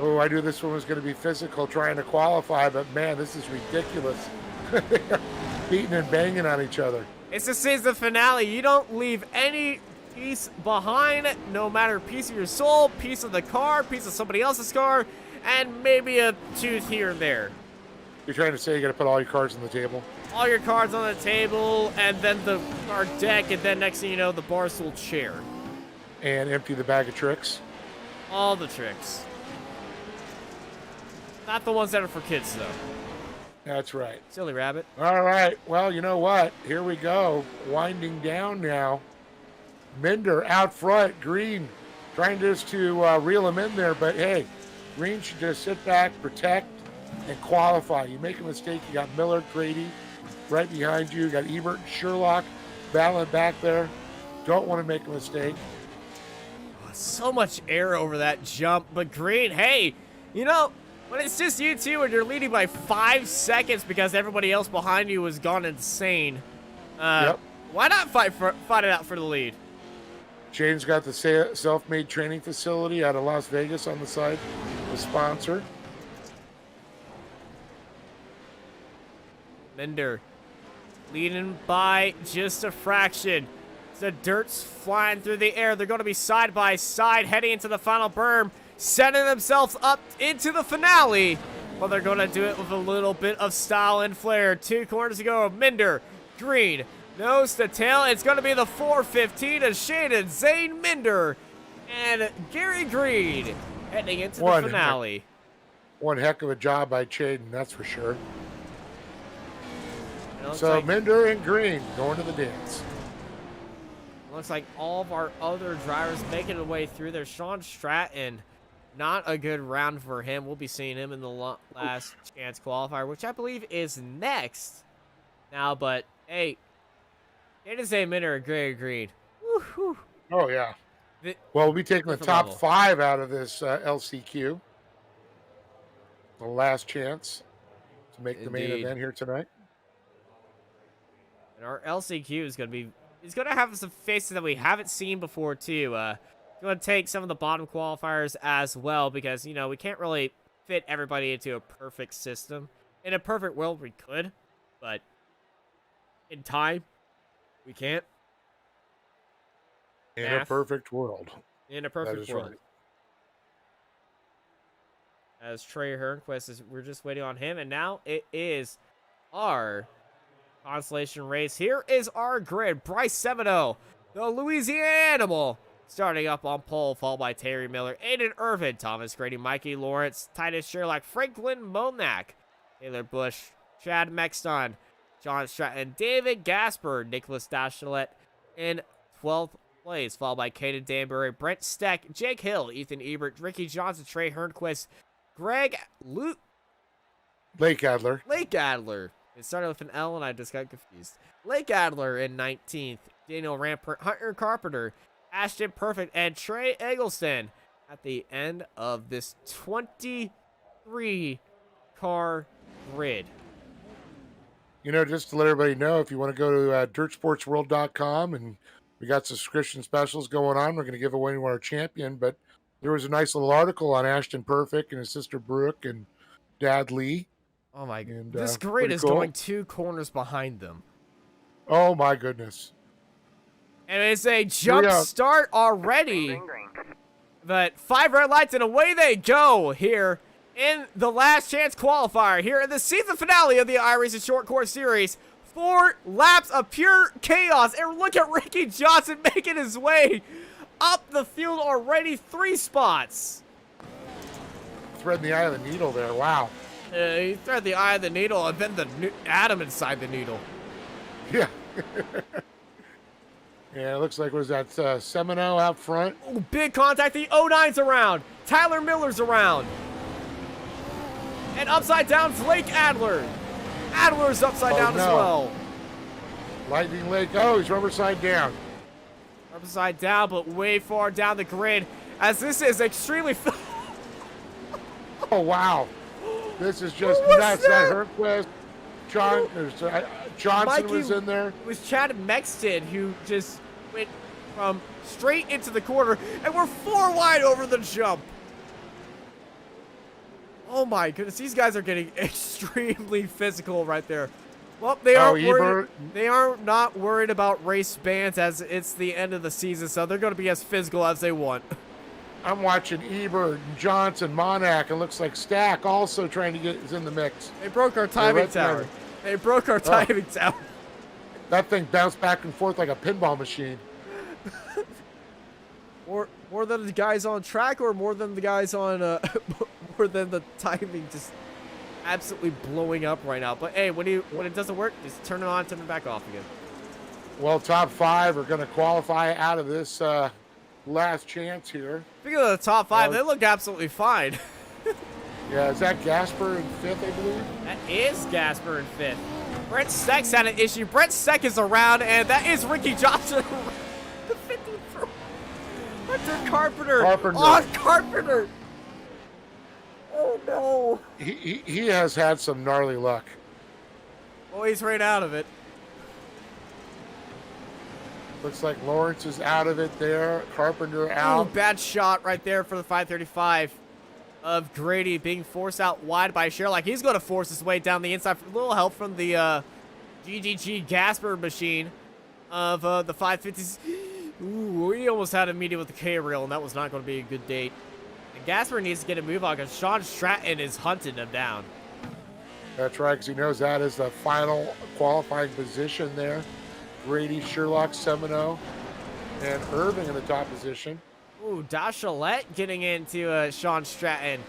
Oh, I knew this one was going to be physical trying to qualify, but man, this is ridiculous. They're beating and banging on each other. It's the season finale. You don't leave any piece behind, no matter piece of your soul, piece of the car, piece of somebody else's car, and maybe a tooth here and there. You're trying to say you got to put all your cards on the table? All your cards on the table, and then the card deck, and then next thing you know, the barstool chair. And empty the bag of tricks? All the tricks. Not the ones that are for kids, though. That's right. Silly rabbit. All right. Well, you know what? Here we go. Winding down now. Minder out front. Green trying just to reel him in there. But, hey, Green should just sit back, protect, and qualify. You make a mistake, you got Miller, Grady right behind you. You got Ebert and Sherlock battling back there. Don't want to make a mistake. So much air over that jump. But Green, hey, you know, when it's just you two and you're leading by 5 seconds because everybody else behind you has gone insane, why not fight it out for the lead? Shane's got the self-made training facility out of Las Vegas on the side, the sponsor. Minder leading by just a fraction. The dirt's flying through the air. They're going to be side by side heading into the final berm, setting themselves up into the finale. But they're going to do it with a little bit of style and flair. 2 corners to go. Minder, Green, nose to tail. It's going to be the 415 of Shane and Zane Minder and Gary Green heading into the finale. One heck of a job by Chaden, that's for sure. So like Minder and Green going to the dance. Looks like all of our other drivers making their way through there. Sean Stratton, not a good round for him. We'll be seeing him in the last chance qualifier, which I believe is next now. But, hey, it is a Minder and Gray Green. Woo-hoo. Oh, yeah. Well, we'll be taking the top 5 out of this LCQ. The last chance to make the main event here tonight. And our LCQ is going to be... He's going to have some faces that we haven't seen before, too. Going to take some of the bottom qualifiers as well because, you know, we can't really fit everybody into a perfect system. In a perfect world, we could, but in time, we can't. In a perfect world. In a perfect world. Right. As Trey Hernquist, we're just waiting on him, and now it is our consolation race. Here is our grid. Bryce Semino, the Louisiana Animal, starting up on pole, followed by Terry Miller, Aiden Irvin, Thomas Grady, Mikey Lawrence, Titus Sherlock, Franklin Monak, Taylor Bush, Chad Mexton, John Stratton, David Gasper, Nicholas Dachelet in 12th place, followed by Caden Danbury, Brent Steck, Jake Hill, Ethan Ebert, Ricky Johnson, Trey Hernquist, Greg Lake Adler. It started with an L and I just got confused. Lake Adler in 19th. Daniel Rampart, Hunter Carpenter, Ashton Perfect, and Trey Eggleston at the end of this 23-car grid. You know, just to let everybody know, if you want to go to dirtsportsworld.com, and we got subscription specials going on. We're going to give away our champion, but there was a nice little article on Ashton Perfect and his sister Brooke and Dad Lee. Oh my god. This grid is going 2 corners behind them. Oh my goodness. And it's a jump start already. But 5 red lights and away they go here in the last chance qualifier. Here in the season finale of the iRacing Short Course Series. 4 laps of pure chaos. And look at Ricky Johnson making his way up the field already, 3 spots. Threading the eye of the needle there. Wow. He thread the eye of the needle and then the atom inside the needle. Yeah. Yeah, it looks like, was that Semino out front? Ooh, big contact. The 09's around. Tyler Miller's around. And upside down, Blake Adler. Adler's upside down as well. Lightning Lake. Oh, he's rubber side down. Upside down, but way far down the grid. As this is extremely... Oh, wow. This is just What was nuts. that? Hurtquist. Johnson Mikey was in there. It was Chad Mexton who just went from straight into the corner, and we're 4 wide over the jump. Oh my goodness, these guys are getting extremely physical right there. Well, they aren't worried. They are not worried about race bans as it's the end of the season, so they're going to be as physical as they want. I'm watching Ebert, Johnson, Monac. It looks like Stack also trying to get is in the mix. They broke our timing tower. They broke our timing tower. That thing bounced back and forth like a pinball machine. More than the guys on track, or more than the guys on more than the timing just absolutely blowing up right now. But hey, when it doesn't work, just turn it on, turn it back off again. Well, top 5 are going to qualify out of this last chance here. Speaking of the top 5, they look absolutely fine. Yeah, is that Gasper in 5th, I believe? That is Gasper in 5th. Brent Steck's had an issue. Brent Steck is around, and that is Ricky Johnson. The 53. Hunter Carpenter. On Carpenter. Oh, no. He has had some gnarly luck. Oh, he's right out of it. Looks like Lawrence is out of it there. Carpenter out. Ooh, bad shot right there for the 535 of Grady being forced out wide by Sherlock. He's going to force his way down the inside for a little help from the GGG Gasper machine of the 550s. Ooh, he almost had a meeting with the K-Rail, and that was not going to be a good date. And Gasper needs to get a move on because Sean Stratton is hunting him down. That's right, because he knows that is the final qualifying position there. Grady, Sherlock, Semino, and Irving in the top position. Ooh, Dachalette getting into Sean Stratton.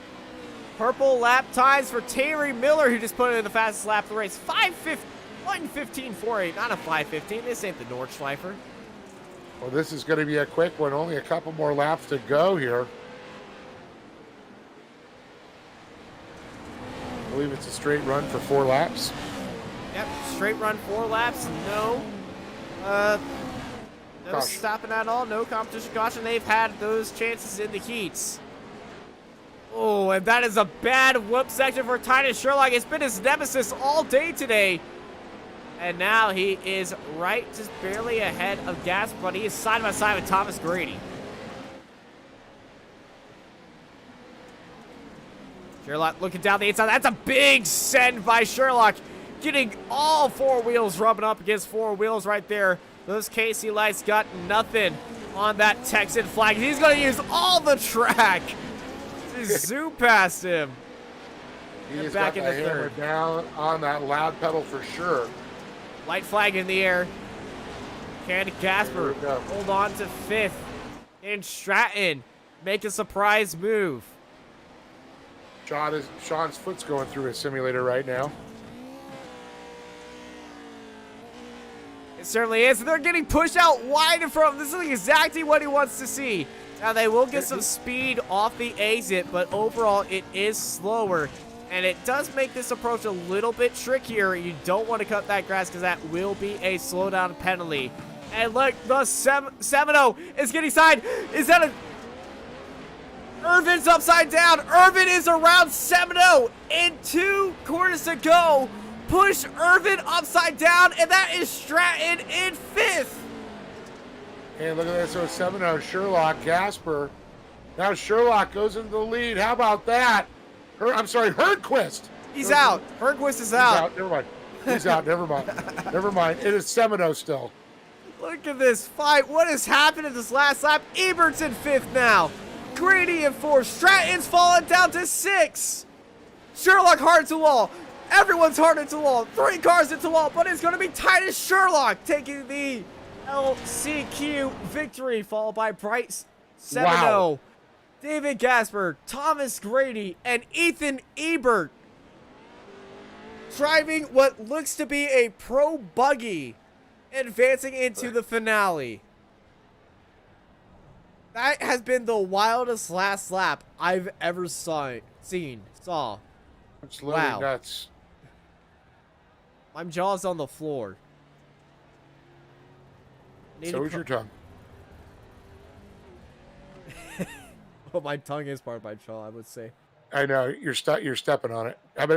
Purple lap ties for Terry Miller, who just put in the fastest lap of the race. 1:15.48, not a 5:15. This ain't the Nordschleifer. Well, this is going to be a quick one. Only a couple more laps to go here. I believe it's a straight run for 4 laps. Yep, straight run 4 laps. No stopping at all. No competition caution. They've had those chances in the heats. Oh, and that is a bad whoop section for Titus Sherlock. It's been his nemesis all day today. And now he is right just barely ahead of Gasper, but he is side by side with Thomas Grady. Sherlock looking down the inside. That's a big send by Sherlock. Getting all 4 wheels rubbing up against 4 wheels right there. Those KC lights got nothing on that Texan flag. He's going to use all the track to zoom past him. He's back in the hammer down on that loud pedal for sure. Light flag in the air. Can Gasper hold on to 5th? And Stratton make a surprise move. Sean's foot's going through his simulator right now. It certainly is. They're getting pushed out wide in front. This is exactly what he wants to see. Now, they will get some speed off the exit, but overall, it is slower. And it does make this approach a little bit trickier. You don't want to cut that grass because that will be a slowdown penalty. And look, the Semino is getting side. Is that a... Irvin's upside down. Irvin is around Semino in 2 corners to go. Push Irvin upside down, and that is Stratton in 5th. Hey, look at this. So Semino, Sherlock, Gasper. Now Sherlock goes into the lead. How about that? I'm sorry, Herdquist. He's out. Herdquist is out. Never mind. He's out. Never mind. Never mind. It is Semino still. Look at this fight. What has happened in this last lap? Ebert's in 5th now. Grady in 4th. Stratton's fallen down to 6. Sherlock hard to wall. Everyone's hard into wall. 3 cars into wall, but it's going to be Titus Sherlock taking the LCQ victory, followed by Bryce 7-0, Wow. David Gasper, Thomas Grady, and Ethan Ebert driving what looks to be a pro buggy, advancing into the finale. That has been the wildest last lap I've ever seen. It's literally Wow. nuts. My jaw's on the floor. So is your tongue. Oh, my tongue is part of my jaw, I would say. I know you're stepping on it. I'm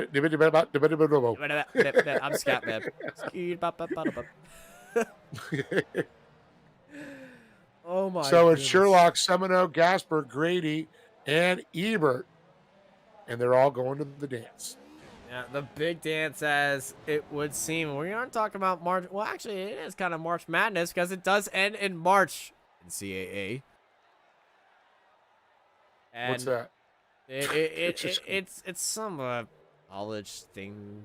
scat man. Oh my. So it's goodness. Sherlock, Semino, Gasper, Grady, and Ebert, and they're all going to the dance. Yeah, the big dance, as it would seem. We aren't talking about March. Well, actually, it is kind of March Madness because it does end in March in CAA. And What's that? It's some college thing.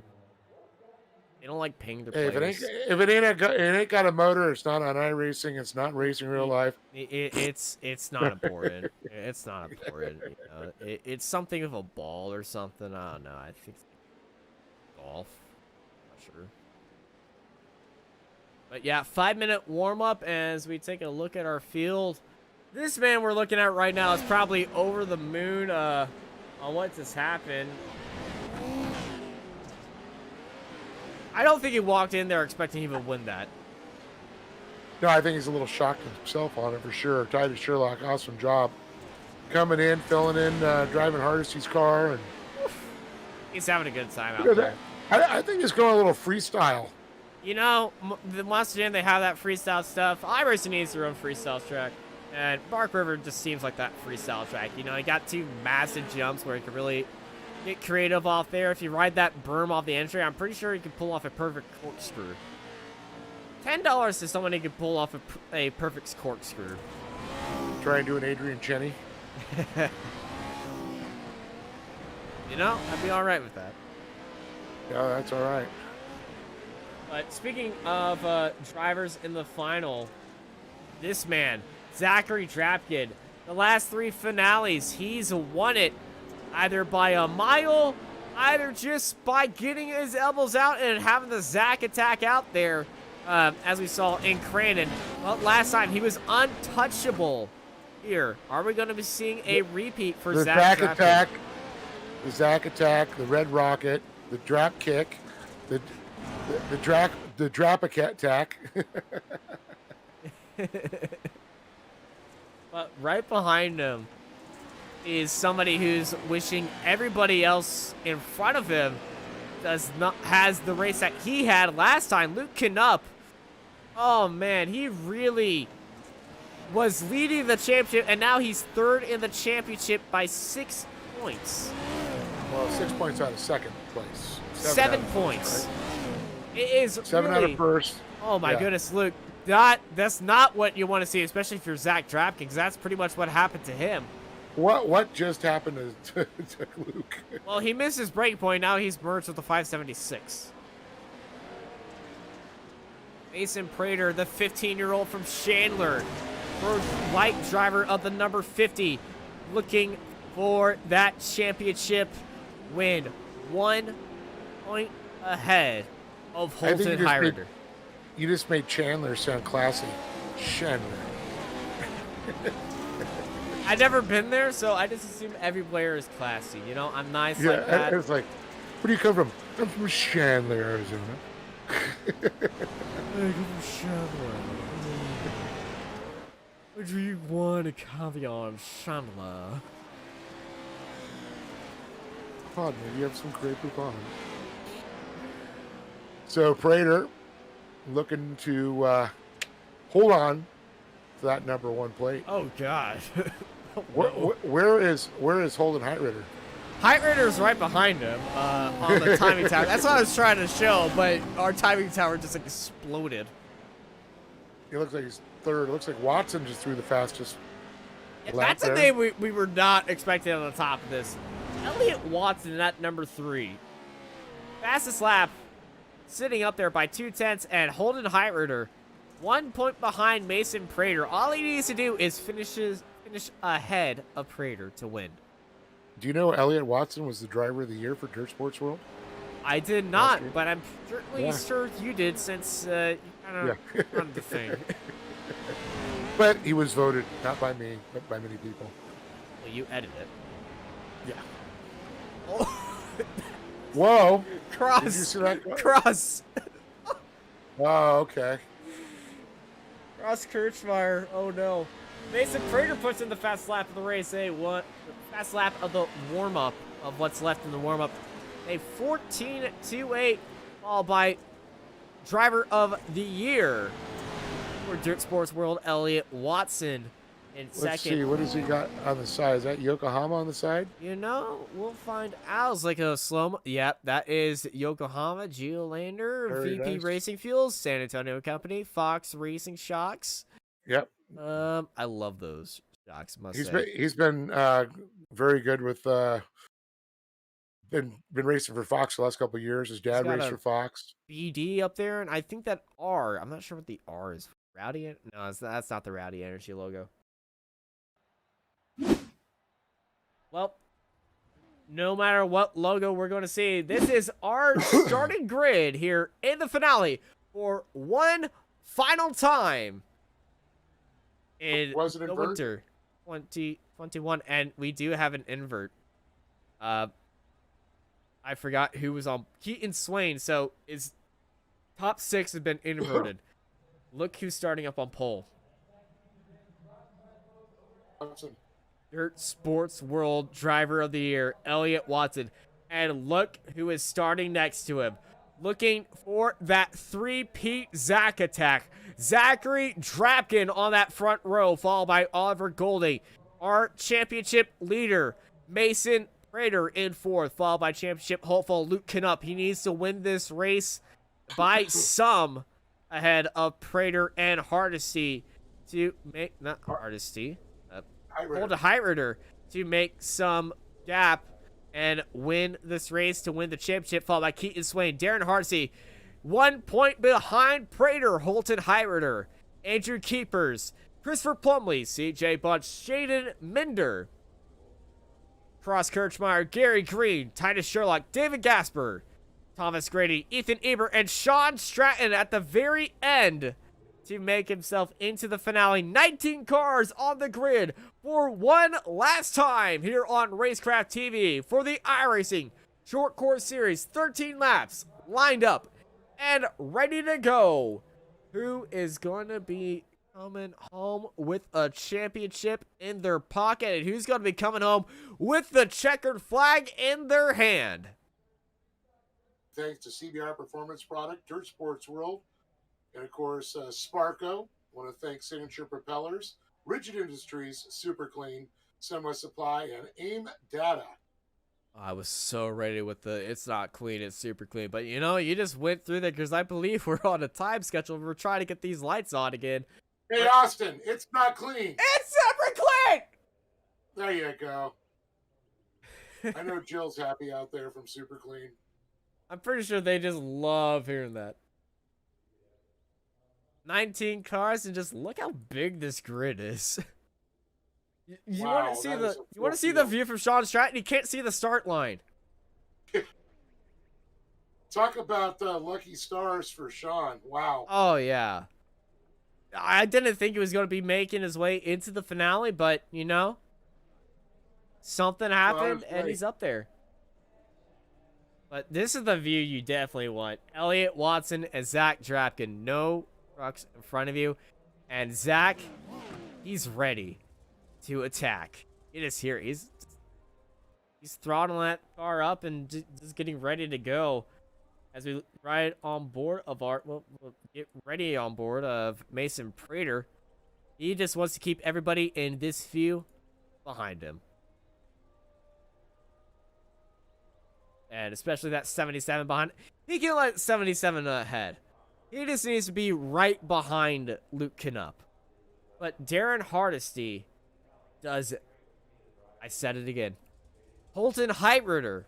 They don't like paying their Hey, players. if it ain't got a motor, it's not on iRacing. It's not racing real life. It's not important. It's not important. You know? It's something with a ball or something. I don't know. I think golf. Not sure. But yeah, 5-minute warm up as we take a look at our field. This man we're looking at right now is probably over the moon on what just happened. I don't think he walked in there expecting he would win that. No, I think he's a little shocked himself on it for sure. Titus Sherlock, awesome job. Coming in, filling in, driving Hardesty's car. And He's having a good time out there. I think he's going a little freestyle. You know, the Monster Jam, they have that freestyle stuff. iRacing needs their own freestyle track. And Bark River just seems like that freestyle track. You know, you got two massive jumps where you can really get creative off there. If you ride that berm off the entry, I'm pretty sure you can pull off a perfect corkscrew. $10 to someone who can pull off a perfect corkscrew. Try and do an Adrian Cheney. You know, I'd be all right with that. Yeah, that's all right. But speaking of drivers in the final, this man, Zachary Drapkin, the last 3 finales, he's won it either by a mile, either just by getting his elbows out and having the Zach attack out there, as we saw in Crandon. Well, last time he was untouchable. Here, are we going to be seeing a repeat for The Zach Zach Drapkin? attack, the Zach attack, the Red Rocket, the Drap kick, the Drap attack. But right behind him is somebody who's wishing everybody else in front of him has the race that he had last time. Luke Knupp. Oh man, he really was leading the championship, and now he's 3rd in the championship by 6 points. Well, 6 points out of second place. 7 out of points. first, right? It is 7 really, out of first. oh my Yeah. goodness, Luke. That's not what you want to see, especially if you're Zach Drapkin, because that's pretty much what happened to him. What just happened to Luke? Well, he missed his break point. Now he's merged with the 576. Mason Prater, the 15-year-old from Chandler, light driver of the number 50, looking for that championship win. 1 point ahead of I think Holton you just Hyrander. You just made Chandler sound classy. Chandler. I've never been there, so I just assume every player is classy. You know, I'm nice Yeah, like that. it's like, where do you come from? I'm from Chandler, Arizona. What do you want to caviar in Chandler? Pod, maybe you have some Grey Poupon. So Prater looking to hold on to that number 1 plate. Oh God. Where is Holden Heitritter? Heightritter's right behind him on the timing tower. That's what I was trying to show, but our timing tower just like exploded. He looks like he's 3rd. It looks like Watson just threw the fastest lap That's a there. name we were not expecting on the top of this. Elliott Watson at number 3. Fastest lap, sitting up there by 2/10, and Holden Heitritter 1 point behind Mason Prater. All he needs to do is finish ahead of Prater to win. Do you know Elliott Watson was the driver of the year for Dirt Sports World? I did Last not, year? but I'm certainly Yeah. sure you did, since you kind of Yeah. run the thing. But he was voted, not by me, but by many people. Well, you edit it. Yeah. Oh, Whoa! cross. Did you see that? Cross. Oh, okay. Cross Kirchmeier. Oh no. Mason Prater puts in the fast lap of the race. Fast lap of the warm-up of what's left in the warm-up. A 14.28, followed by driver of the year for Dirt Sports World, Elliott Watson in Let's see. second. What has he got on the side? Is that Yokohama on the side? You know, we'll find out. It's like a slow. Yep, that is Yokohama, Geolander, Very VP nice. Racing Fuels, San Antonio Company, Fox Racing Shocks. Yep. I love those shocks. Must He's say. been very good with been racing for Fox the last couple of years. His dad got raced a- for Fox. BD up there, and I think that R. I'm not sure what the R is. Rowdy? No, that's not the Rowdy Energy logo. Well, no matter what logo we're going to see, this is our starting grid here in the finale for one final time in Was it the invert? winter 2021, and we do have an invert. I forgot who was on Keaton Swain, so his top 6 have been inverted. Look who's starting up on pole. Dirt Sports World Driver of the Year, Elliott Watson. And look who is starting next to him. Looking for that 3-peat Zach attack. Zachary Drapkin on that front row, followed by Oliver Golding. Our championship leader, Mason Prater, in 4th, followed by championship hopeful Luke Knupp. He needs to win this race by some ahead of Prater and Hardesty to make, not Hardesty, hold a Heirider to make some gap and win this race to win the championship, followed by Keaton Swain. Darren Hardesty, 1 point behind Prater, Holton Heirider, Andrew Keepers, Christopher Plumley, CJ Bunch, Shaden Minder, Cross Kirchmeier, Gary Green, Titus Sherlock, David Gasper, Thomas Grady, Ethan Eber, and Sean Stratton at the very end to make himself into the finale. 19 cars on the grid for one last time here on Racecraft TV for the iRacing Short Course Series. 13 laps lined up and ready to go. Who is going to be coming home with a championship in their pocket, and who's going to be coming home with the checkered flag in their hand? Thanks to CBR Performance Product, Dirt Sports World, and of course Sparco. Want to thank Signature Propellers, Rigid Industries, Super Clean, Sunwest Supply, and AIM Data. I was so ready with the it's not clean, it's super clean. But you know, you just went through that because I believe we're on a time schedule. We're trying to get these lights on again. Hey, Austin, it's not clean. It's super clean! There you go. I know Jill's happy out there from Super Clean. I'm pretty sure they just love hearing that. 19 cars, and just look how big this grid is. You Wow, want to see that the is a you want to full see the field. view from Sean Stratton? You can't see the start line. Talk about lucky stars for Sean. Wow. Oh yeah. I didn't think he was going to be making his way into the finale, but you know, something happened and great. he's up there. But this is the view you definitely want. Elliott Watson and Zach Drapkin. No trucks in front of you. And Zach, he's ready to attack. It is here. He's throttling that car up and just getting ready to go. As we ride on board of we'll get ready on board of Mason Prater. He just wants to keep everybody in this view behind him. And especially that 77 behind. He can let 77 ahead. He just needs to be right behind Luke Knupp. But Darren Hardesty does it. I said it again. Holton Heirider.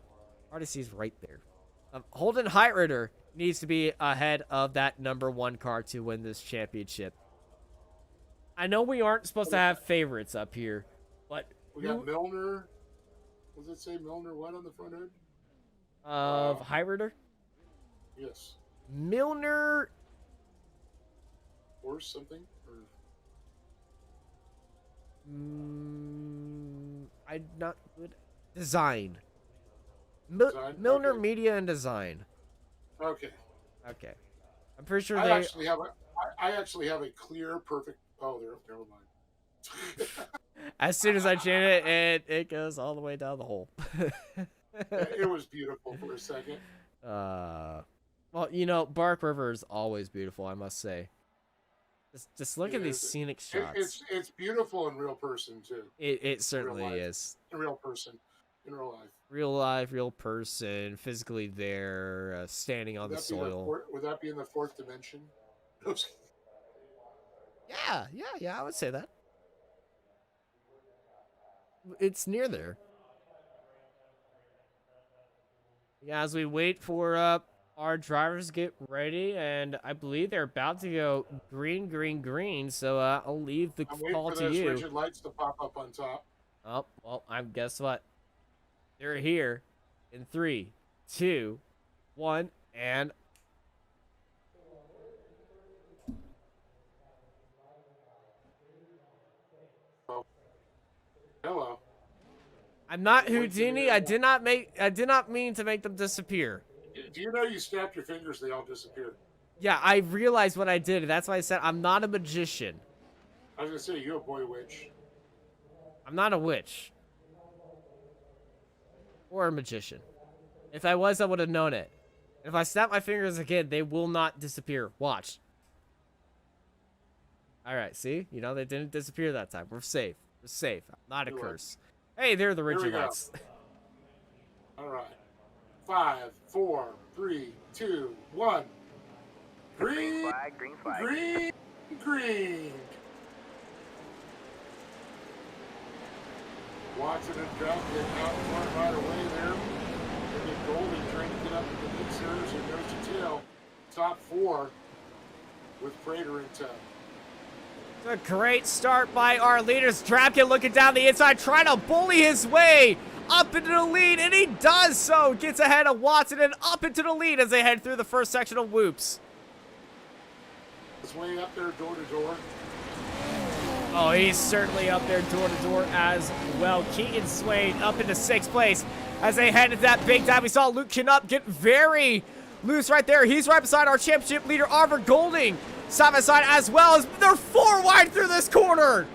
Hardesty's right there. Holden Heitritter needs to be ahead of that number 1 car to win this championship. I know we aren't supposed to have favorites up here, but We got Milner. What does it say? Milner what on the front end? of Heitritter? Yes. Milner. Or something? Or... I'm not good. Design. Design? Milner Okay. Media and Design. Okay. Okay. I'm pretty sure I they. actually have a clear, perfect. Oh, never mind. As soon as I change it, it goes all the way down the hole. It was beautiful for a second. Well, you know, Bark River is always beautiful, I must say. Just look at these scenic shots. It's beautiful in real person too. It certainly life. is. In real person, in real life. Real life, real person, physically there, standing on the soil. Would that be in the 4th dimension? Yeah, I would say that. It's near there. Yeah, as we wait for our drivers to get ready, and I believe they're about to go green, so I'll leave the call to you. Rigid lights to pop up on top. Oh, well, guess what? They're here in 3, 2, 1, and... Hello. I'm not Houdini. I did not mean to make them disappear. Do you know you snapped your fingers, they all disappeared? Yeah, I realized what I did. That's why I said I'm not a magician. I was gonna say you're a boy witch. I'm not a witch. Or a magician. If I was, I would have known it. If I snap my fingers again, they will not disappear. Watch. Alright, see? You know, they didn't disappear that time. We're safe. We're safe. Not a curse. Hey, there are the rigid lights. Alright. 5, 4, 3, 2, 1. Green flag, green flag. Green. Watson and Duff getting out in front right away there. They get Goldie trying to get up to the mixers and goes to tail. Top 4 with Prater in 10. A great start by our leaders. Drapkin looking down the inside, trying to bully his way up into the lead, and he does so. Gets ahead of Watson and up into the lead as they head through the first section of whoops. His way up there door to door. Oh, he's certainly up there door to door as well. Keaton Swain up into 6th place as they head into that big dive. We saw Luke Knupp get very loose right there. He's right beside our championship leader, Arver Golding. Side by side as well as they're 4 wide through this corner.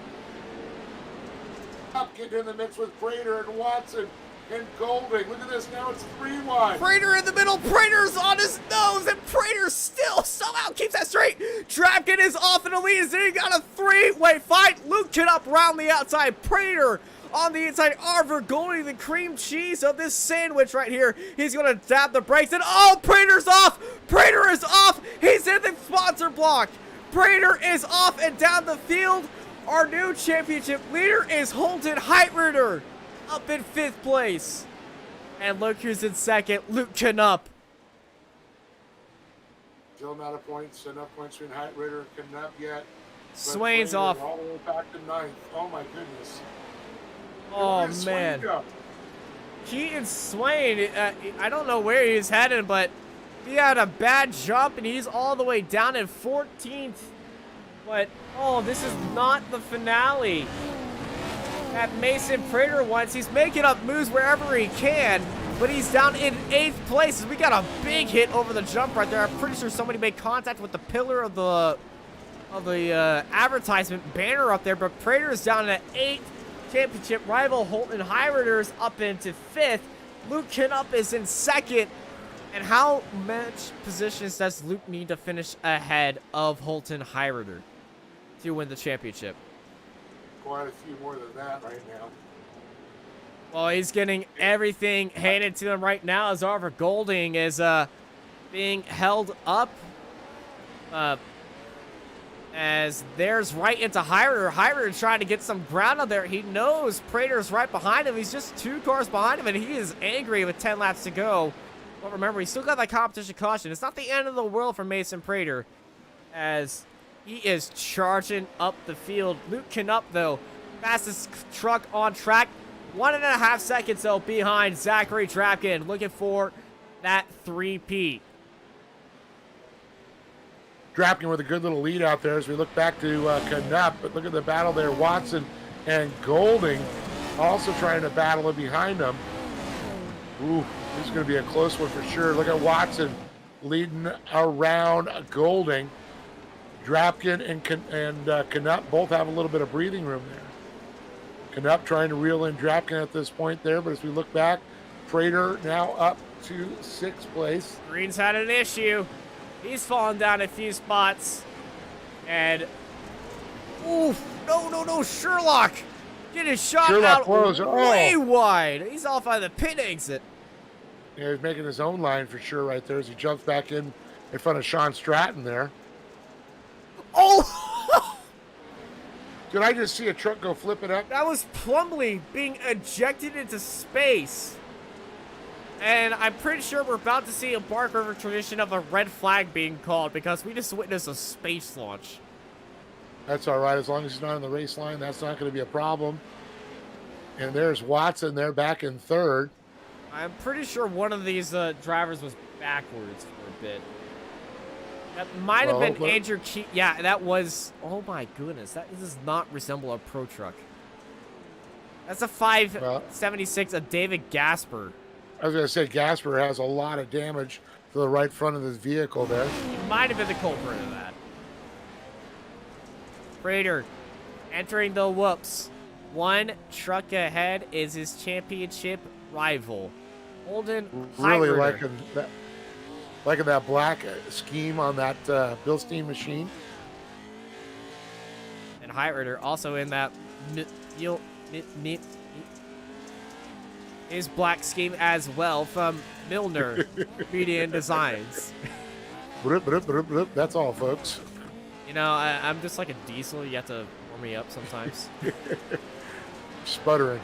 Up getting in the mix with Prater and Watson and Golding. Look at this, now it's 3 wide. Prater in the middle. Prater's on his nose, and Prater still somehow keeps that straight. Drapkin is off in the lead. Then he got a 3-way fight. Luke Knupp around the outside. Prater on the inside. Arver Golding, the cream cheese of this sandwich right here. He's going to tap the brakes, and oh, Prater's off. Prater is off. He's in the sponsor block. Prater is off and down the field. Our new championship leader is Holden Heitritter up in 5th place. And look who's in 2nd, Luke Knupp. Still not a points, enough points between Heitritter and Knupp yet. Swain's Prater off. all the way back to 9th. Oh my goodness. Oh man. Keaton Swain, I don't know where he's headed, but he had a bad jump and he's all the way down in 14th. But, oh, this is not the finale that Mason Prater wants. He's making up moves wherever he can, but he's down in 8th place. We got a big hit over the jump right there. I'm pretty sure somebody made contact with the pillar of the advertisement banner up there, but Prater is down at 8th. Championship rival Holden Heitritter is up into 5th. Luke Knupp is in 2nd. And how much positions does Luke need to finish ahead of Holden Heitritter to win the championship? Quite a few more than that right now. Well, he's getting everything handed to him right now as Arver Golding is being held up. As there's right into Heitritter. Heitritter trying to get some ground on there. He knows Prater's right behind him. He's just 2 cars behind him, and he is angry with 10 laps to go. But remember, he still got that competition caution. It's not the end of the world for Mason Prater, as he is charging up the field. Luke Knupp, though, fastest truck on track. 1.5 seconds, though, behind Zachary Drapkin, looking for that 3P. Drapkin with a good little lead out there as we look back to Knupp. But look at the battle there. Watson and Golding also trying to battle it behind them. Ooh, this is going to be a close one for sure. Look at Watson leading around Golding. Drapkin and Knupp both have a little bit of breathing room there. Knupp trying to reel in Drapkin at this point there, but as we look back, Prater now up to 6th place. Green's had an issue. He's fallen down a few spots. And, oof, no, Sherlock. Get his shot Sherlock out close. way wide. He's off by the pit exit. Yeah, he's making his own line for sure right there as he jumps back in front of Sean Stratton there. Oh! Did I just see a truck go flipping up? That was Plumley being ejected into space. And I'm pretty sure we're about to see a Bark River tradition of a red flag being called because we just witnessed a space launch. That's all right. As long as he's not on the race line, that's not going to be a problem. And there's Watson there back in 3rd. I'm pretty sure one of these drivers was backwards for a bit. That might have been Andrew Keith. Yeah, that was... Oh, my goodness. That does not resemble a pro truck. That's a 576 of David Gasper. I was going to say Gasper has a lot of damage to the right front of this vehicle there. He might have been the culprit of that. Prater entering the whoops. One truck ahead is his championship rival, Holden Really Heidritter. liking that black scheme on that Bilstein machine. And Heidritter also in that his black scheme as well from Milner Media and Designs. That's all, folks. You know, I'm just like a diesel. You have to warm me up sometimes. Sputtering.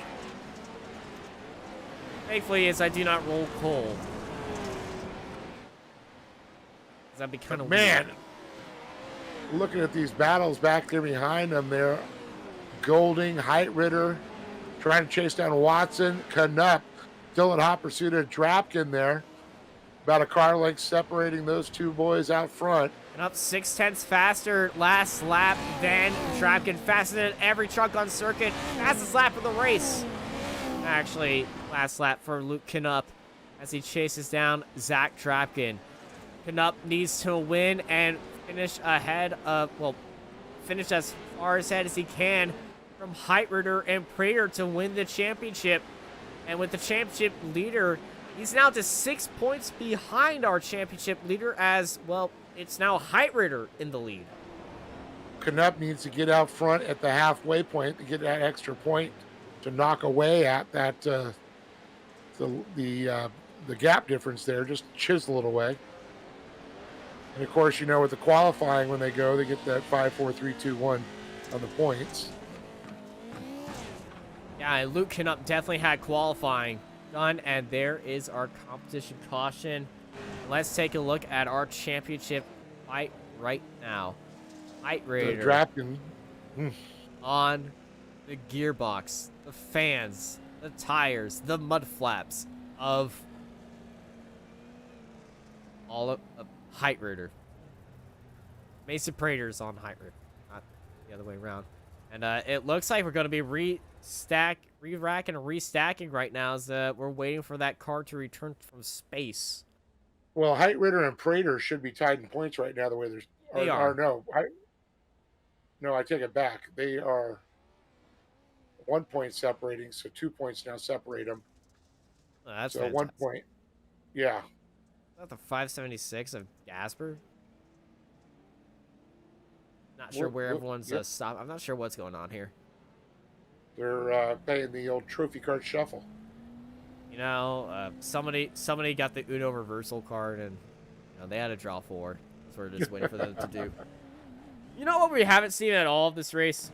Thankfully, as I do not roll coal. That'd be kind of Man, weird. looking at these battles back there behind them there, Golding, Heidritter, trying to chase down Watson, Knupp, still in hot pursuit of Drapkin there. About a car length separating those two boys out front. And up 0.6 faster last lap than Drapkin, faster than every truck on circuit. Fastest lap of the race. Actually, last lap for Luke Knupp as he chases down Zach Drapkin. Knupp needs to win and finish ahead of, well, finish as far ahead as he can from Heidritter and Prater to win the championship. And with the championship leader, he's now just 6 points behind our championship leader as, well, it's now Heidritter in the lead. Knupp needs to get out front at the halfway point to get that extra point to knock away at that the gap difference there, just chisel it away. And of course, you know, with the qualifying, when they go, they get that 5, 4, 3, 2, 1 on the points. Yeah, and Luke Knupp definitely had qualifying done, and there is our competition caution. Let's take a look at our championship fight right now. Heidritter Drapkin. on the gearbox, the fans, the tires, the mud flaps of all of Heidritter. Mason Prater's on Heidritter, not the other way around. And it looks like we're going to be re-racking and restacking right now as we're waiting for that car to return from space. Well, Heidritter and Prater should be tied in points right now the way there's... They are. No, I take it back. They are 1 point separating, so 2 points now separate them. Oh, that's so fantastic. 1 point. Yeah. Is that the 576 of Gasper? Not sure where everyone's stopped. I'm not sure what's going on here. They're playing the old trophy card shuffle. You know, somebody got the Uno reversal card, and you know, they had a draw 4. So we're just waiting for them to do. You know what we haven't seen at all of this race?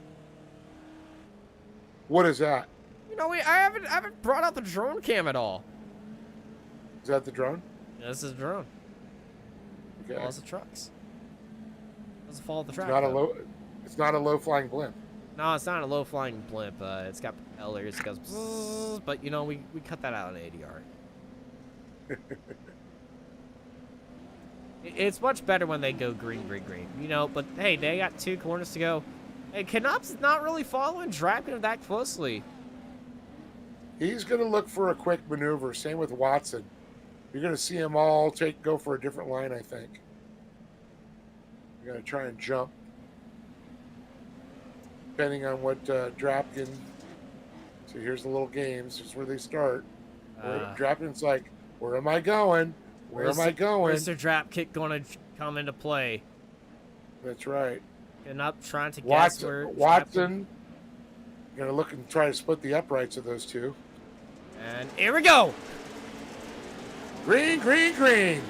What is that? You know, I haven't brought out the drone cam at all. Is that the drone? This is a drone. Okay. Follows the trucks. Doesn't follow the track. It's not a low flying blimp. No, it's not a low flying blimp. It's got propellers. It goes, bzzz, but you know we cut that out in ADR. It's much better when they go green, green, green. You know, but hey, they got 2 corners to go. And Knopf's not really following Dragon that closely. He's going to look for a quick maneuver. Same with Watson. You're going to see them all go for a different line, I think. You're going to try and jump. Depending on what Drapkin. So here's the little games. This is where they start. Drapkin's like, where am I going? Where am I going? Where's their drop kick going to come into play? That's right. And up trying to guess where Watson. Going to look and try to split the uprights of those two. And here we go. Green, green, green.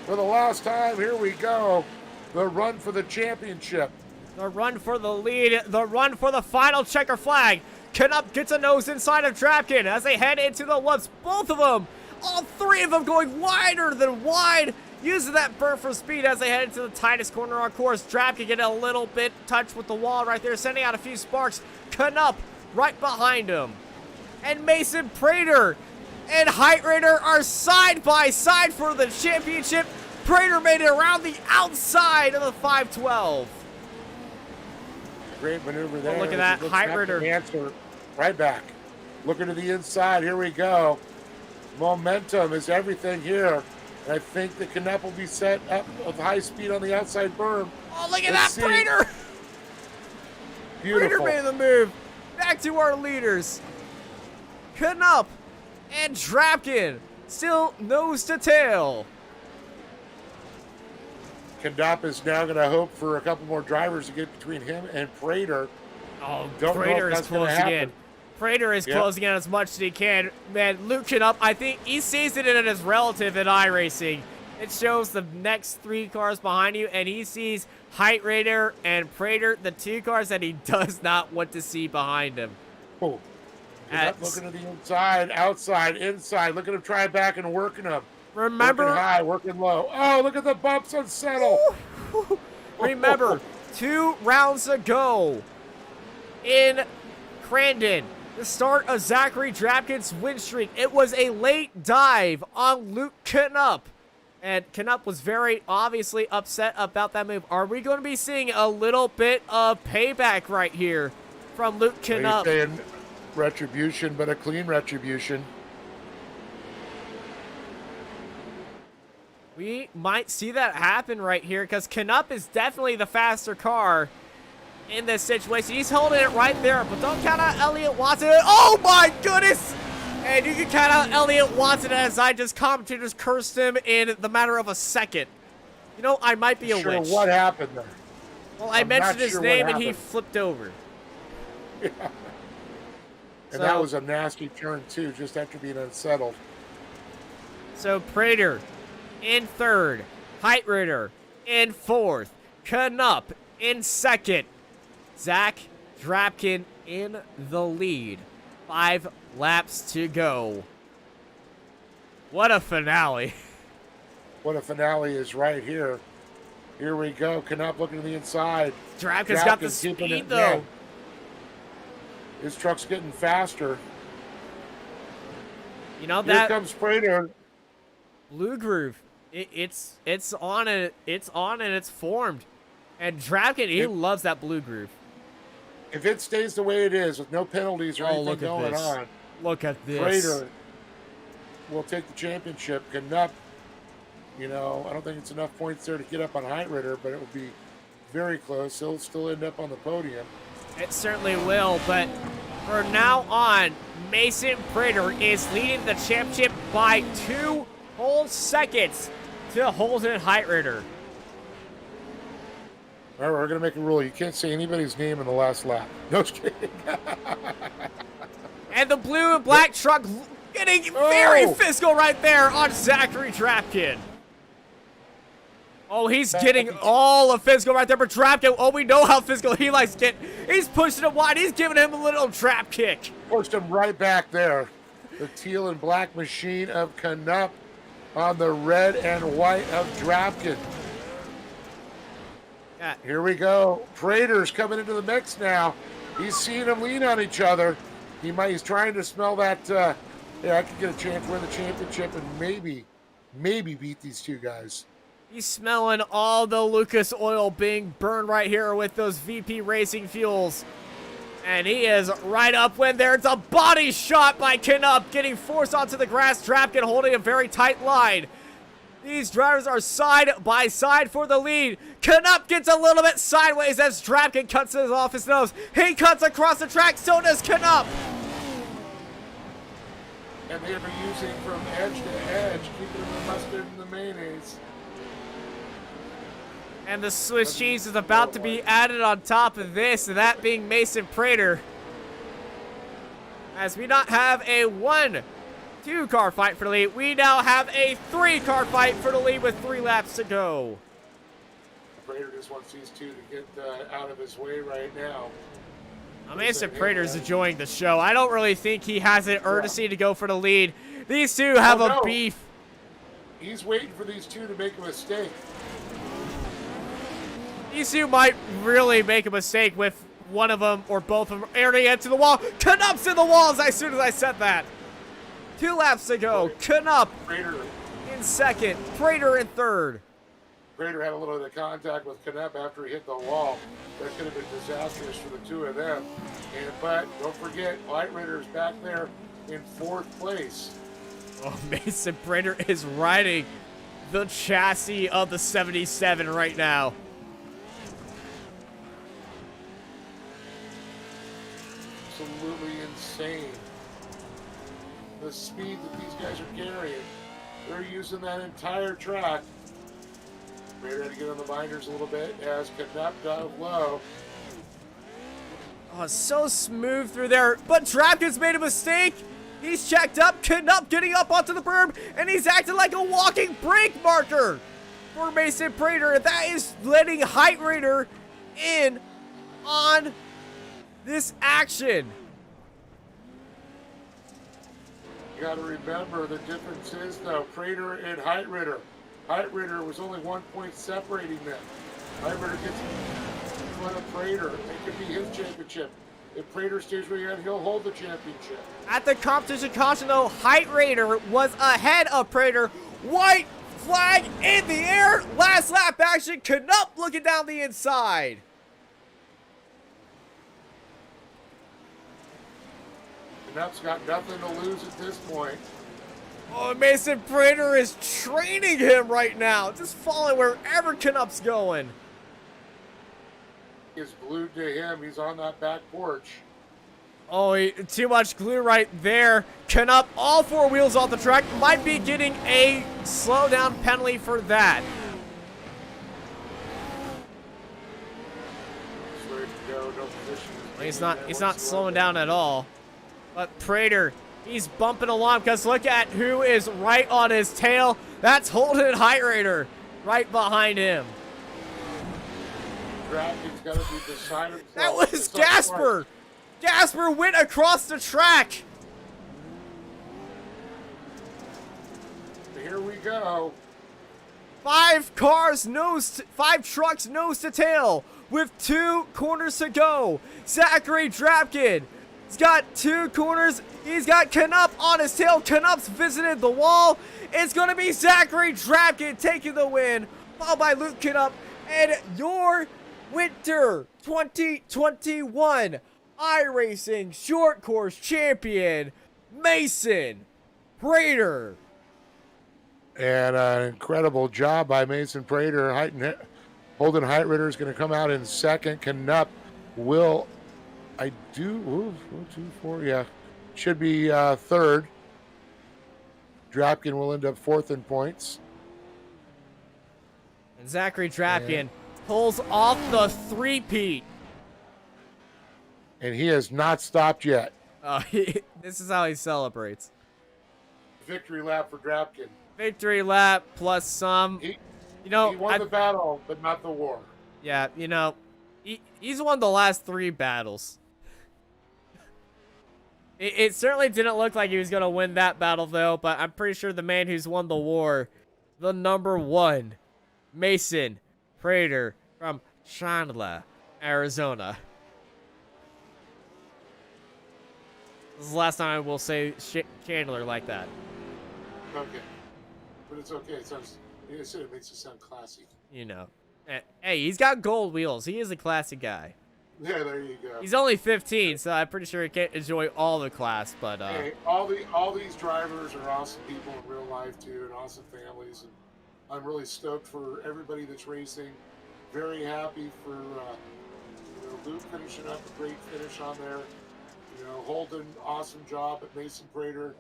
For the last time, here we go. The run for the championship. The run for the lead. The run for the final checker flag. Knupp gets a nose inside of Drapkin as they head into the whoops. Both of them. All 3 of them going wider than wide. Using that burn for speed as they head into the tightest corner on course. Drapkin getting a little bit touched with the wall right there. Sending out a few sparks. Knupp right behind him. And Mason Prater and Heightrader are side by side for the championship. Prater made it around the outside of the 512. Great maneuver there. Oh, look at that. Heightrader. Answer right back. Looking to the inside. Here we go. Momentum is everything here. And I think the Knupp will be set up with high speed on the outside berm. Oh, look at that, Prater! Beautiful. Prater made the move. Back to our leaders. Knupp and Drapkin still nose to tail. Knupp is now going to hope for a couple more drivers to get between him and Prater. Oh, Don't know Prater if is that's gonna closing in. happen. Prater is Yep. closing in as much as he can. Man, Luke Knupp, I think he sees it in his relative in iRacing. It shows the next 3 cars behind you, and he sees Heightrader and Prater, the 2 cars that he does not want to see behind him. Oh. Knupp looking to the inside, outside, inside. Look at him trying back and working them. Remember, Working high, working low. Oh, look at the bumps unsettle. remember, 2 rounds ago in Crandon, the start of Zachary Drapkin's win streak. It was a late dive on Luke Knupp. And Knupp was very obviously upset about that move. Are we going to be seeing a little bit of payback right here from Luke Knupp? He's saying retribution, but a clean retribution. We might see that happen right here because Knupp is definitely the faster car in this situation. He's holding it right there, but don't count out Elliott Watson. Oh my goodness! And you can count out Elliott Watson as I just commentators cursed him in the matter of a second. You know, I might be a Sure, witch. what happened there? Well, I I'm mentioned not his sure what name and he happened. flipped over. And So- that was a nasty turn too, just after being unsettled. So Prater in 3rd, Heightrader in 4th, Knupp in 2nd, Zach Drapkin in the lead. 5 laps to go. What a finale. What a finale is right here. Here we go. Knupp looking to the inside. Drapkin's got the Drapkin's keeping speed it though. down. His truck's getting faster. You know Here that comes Prater. blue groove. It's on and it's formed. And Drapkin, he loves that blue groove. If it stays the way it is with no penalties or Oh, anything look at going this. on, Look at this. Prater will take the championship. Knupp, you know, I don't think it's enough points there to get up on Heightrader, but it will be very close. He'll still end up on the podium. It certainly will, but from now on, Mason Prater is leading the championship by 2 whole seconds to Holden Heightrader. All right, we're going to make a rule. You can't say anybody's name in the last lap. No, just kidding. And the blue and black truck getting very Oh. physical right there on Zachary Drapkin. Oh, he's getting all the physical right there, but Drapkin, oh, we know how physical he likes to get. He's pushing him wide. He's giving him a little trap kick. Pushed him right back there. The teal and black machine of Knupp on the red and white of Drapkin. Yeah. Here we go. Prater's coming into the mix now. He's seeing them lean on each other. He's trying to smell that. Yeah, I could get a chance to win the championship and maybe beat these two guys. He's smelling all the Lucas oil being burned right here with those VP Racing fuels. And he is right up when there's a body shot by Knupp, getting forced onto the grass. Drapkin holding a very tight line. These drivers are side by side for the lead. Knupp gets a little bit sideways as Drapkin cuts it off his nose. He cuts across the track, so does Knupp. And they are using from edge to edge, keeping the mustard and the mayonnaise. And the Swiss cheese is about to be added on top of this, that being Mason Prater. As we not have a 1-2 car fight for the lead, we now have a 3-car fight for the lead with 3 laps to go. Prater just wants these two to get out of his way right now. Mason Prater's enjoying the show. I don't really think he has an urgency to go for the lead. These two have a beef. He's waiting for these two to make a mistake. These two might really make a mistake with one of them or both of them airing into the wall. Knupp's in the walls as soon as I said that. 2 laps to go. Knupp in second. Prater in third. Prater had a little bit of contact with Knupp after he hit the wall. That could have been disastrous for the two of them. But don't forget, Light Raider's back there in 4th place. Oh, Mason Prater is riding the chassis of the 77 right now. Absolutely insane. The speed that these guys are carrying. They're using that entire track. Prater to get on the binders a little bit as Knupp dove low. Oh, so smooth through there. But Drapkin's made a mistake. He's checked up. Knupp getting up onto the berm, and he's acting like a walking brake marker for Mason Prater. That is letting Height Raider in on this action. You got to remember the difference is, though, Prater and Height Raider. Height Raider was only 1 point separating them. Height Raider gets in front of Prater. It could be his championship. If Prater stays where he is, he'll hold the championship. At the competition caution, though, Height Raider was ahead of Prater. White flag in the air. Last lap action. Knupp looking down the inside. Knupp's got nothing to lose at this point. Oh, Mason Prater is training him right now. Just following wherever Knupp's going. He's glued to him. He's on that back porch. Oh, too much glue right there. Knupp, all 4 wheels off the track, might be getting a slowdown penalty for that. He's ready to go. No position. He's not slowing down at all. But Prater, he's bumping along because look at who is right on his tail. That's Holden Height Raider right behind him. Drapkin's got to be beside himself. That was Gasper. Gasper went across the track. Here we go. 5 trucks nose to tail with 2 corners to go. Zachary Drapkin. He's got 2 corners. He's got Knupp on his tail. Knupp's visited the wall. It's going to be Zachary Drapkin taking the win, followed by Luke Knupp. And your Winter 2021 iRacing Short Course Champion, Mason Prater. And an incredible job by Mason Prater. Holden Height Raider is going to come out in second. Knupp will, should be third. Drapkin will end up 4th in points. And Zachary Drapkin pulls off the 3-peat. And he has not stopped yet. This is how he celebrates. Victory lap for Drapkin. Victory lap plus some. He won the battle, but not the war. Yeah, he's won the last 3 battles. It certainly didn't look like he was going to win that battle, though, but I'm pretty sure the man who's won the war, the number one, Mason Prater from Chandler, Arizona. This is the last time I will say Chandler like that. Okay. But it's okay. It sounds, like I said, it makes it sound classy. You know. Hey, he's got gold wheels. He is a classy guy. Yeah, there you go. He's only 15, so I'm pretty sure he can't enjoy all the class, but Hey, all these drivers are awesome people in real life too, and awesome families. And I'm really stoked for everybody that's racing. Very happy for Luke finishing up a great finish on there. Holden, awesome job at Mason Prater.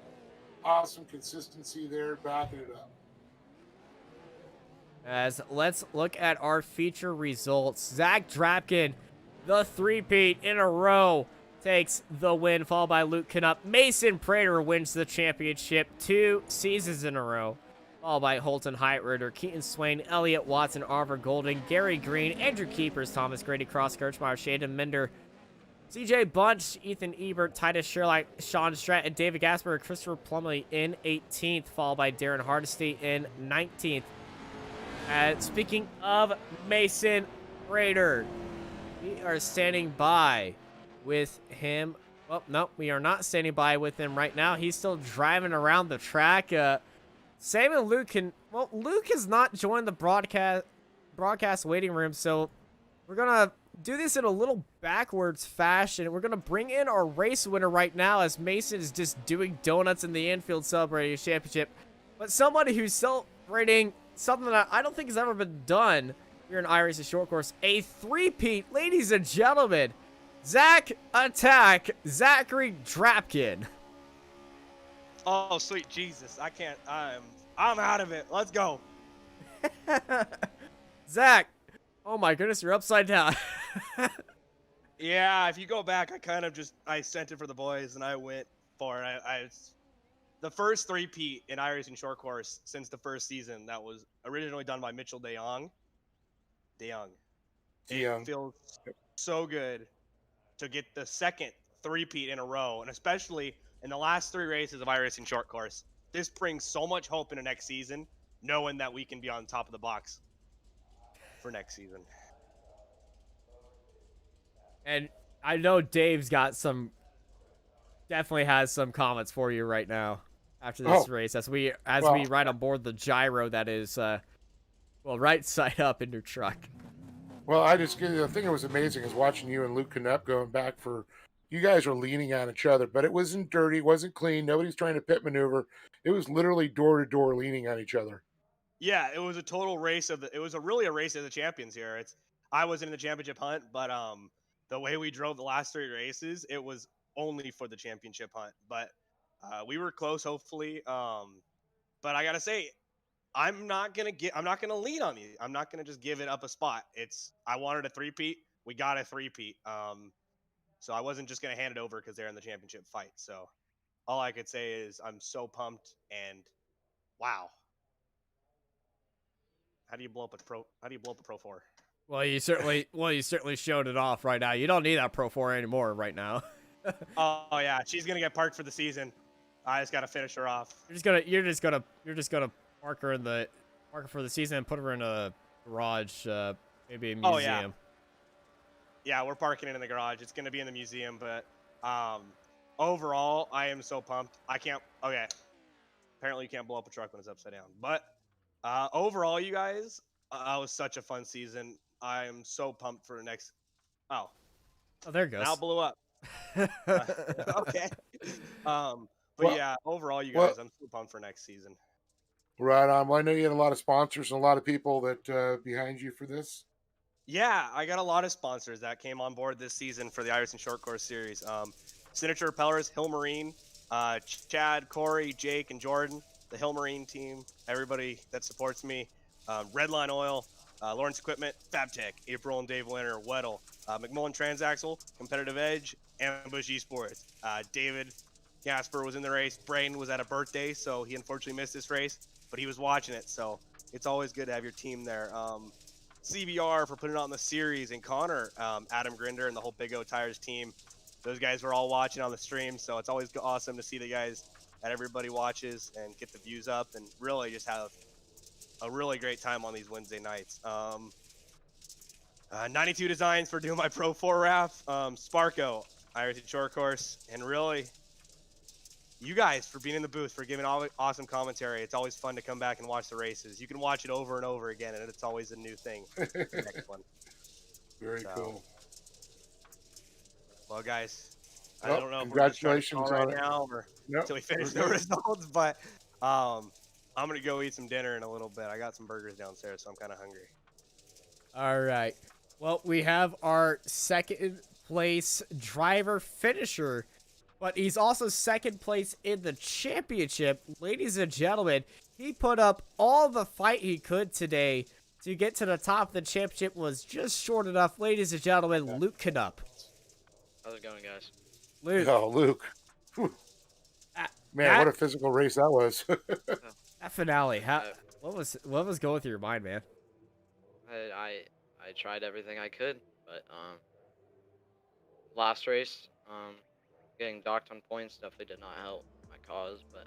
Awesome consistency there, backing it up. as let's look at our feature results. Zach Drapkin, the three-peat in a row, takes the win, followed by Luke Knupp. Mason Prater wins the championship 2 seasons in a row, followed by Holton Heitritter, Keaton Swain, Elliott Watson, Arthur Golden, Gary Green, Andrew Keepers, Thomas Grady, Cross Kirchmeyer, Shaden Mender, CJ Bunch, Ethan Ebert, Titus Sherlock, Sean Stratt, and David Gasper, Christopher Plumley in 18th, followed by Darren Hardesty in 19th. Speaking of Mason Prater, we are standing by with him. Oh, no, we are not standing by with him right now. He's still driving around the track. Sam and Luke can... Well, Luke has not joined the broadcast waiting room, so we're going to do this in a little backwards fashion. We're going to bring in our race winner right now as Mason is just doing donuts in the infield celebrating his championship. But somebody who's celebrating something that I don't think has ever been done here in iRacing Short Course. A three-peat, ladies and gentlemen. Zach Attack, Zachary Drapkin. Oh, sweet Jesus. I can't. I'm out of it. Let's go. Zach. Oh my goodness, you're upside down. Yeah, if you go back, I sent it for the boys and I went for it. The first three-peat in iRacing Short Course since the first season that was originally done by Mitchell DeYoung. It feels so good to get the second three-peat in a row, and especially in the last 3 races of iRacing Short Course. This brings so much hope into next season, knowing that we can be on top of the box for next season. And I know Dave's got definitely has some comments for you right now after this race as we ride on board the gyro that is right side up in your truck. Well, the thing that was amazing is watching you and Luke Knupp going back for, you guys were leaning on each other, but it wasn't dirty, it wasn't clean, nobody's trying to pit maneuver. It was literally door to door leaning on each other. Yeah, it was a total race really a race of the champions here. I wasn't in the championship hunt, but the way we drove the last 3 races, it was only for the championship hunt. But we were close, hopefully. But I gotta say, I'm not gonna lean on you. I'm not gonna just give it up a spot. I wanted a three-peat. We got a three-peat. So I wasn't just gonna hand it over because they're in the championship fight. So all I could say is I'm so pumped and wow. How do you blow up a Pro 4? Well, you certainly showed it off right now. You don't need that Pro 4 anymore right now. Oh yeah, she's gonna get parked for the season. I just gotta finish her off. You're just gonna park her for the season and put her in a garage, maybe a museum. Oh yeah. Yeah, we're parking it in the garage. It's gonna be in the museum, but overall, I am so pumped. Okay. Apparently, you can't blow up a truck when it's upside down. But overall, you guys, it was such a fun season. I am so pumped for the next. Oh, there it goes. Now it blew up. Okay. But yeah, overall, you guys, I'm so pumped for next season. Right on. Well, I know you had a lot of sponsors and a lot of people that behind you for this. Yeah, I got a lot of sponsors that came on board this season for the iRacing Short Course Series. Signature Repellers, Hill Marine, Chad, Corey, Jake, and Jordan, the Hill Marine team, everybody that supports me. Redline Oil, Lawrence Equipment, FabTech, April and Dave Winter, Weddle, McMullen Transaxle, Competitive Edge, Ambush Esports. David Gasper was in the race. Braden was at a birthday, so he unfortunately missed this race, but he was watching it, so it's always good to have your team there. CBR for putting it on the series, and Connor, Adam Grinder, and the whole Big O Tires team. those guys were all watching on the stream. So it's always awesome to see the guys that everybody watches and get the views up and really just have a really great time on these Wednesday nights. 92 designs for doing my Pro 4 RAF, Sparko, iRacing short course, and really you guys for being in the booth, for giving all awesome commentary. It's always fun to come back and watch the races. You can watch it over and over again, and it's always a new thing. The next one. Very cool. Well, guys, I Well, don't know if congratulations we're on right it. now or Nope, until we finish we're the good. results, but I'm gonna go eat some dinner in a little bit. I got some burgers downstairs, so I'm kind of hungry. All right. Well, we have our second place driver finisher, but he's also second place in the championship. Ladies and gentlemen, he put up all the fight he could today to get to the top of the championship, was just short enough. Ladies and gentlemen, Luke Knupp. How's it going, guys? Luke, Oh, Luke. Whew. Man, that- what a physical race that was. that finale, what was going through your mind, man? I tried everything I could, but last race, getting docked on points definitely did not help my cause. But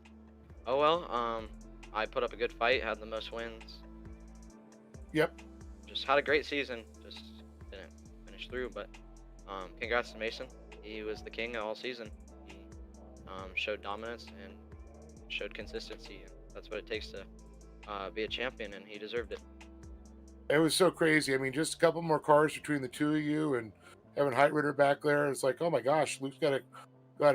oh well. I put up a good fight, had the most wins. Yep. Just had a great season. Just didn't finish through, but congrats to Mason. He was the king all season. He showed dominance and showed consistency. And that's what it takes to be a champion, and he deserved it. It was so crazy. I mean, just a couple more cars between the two of you and having Heitritter back there. It's like, oh my gosh, Luke's got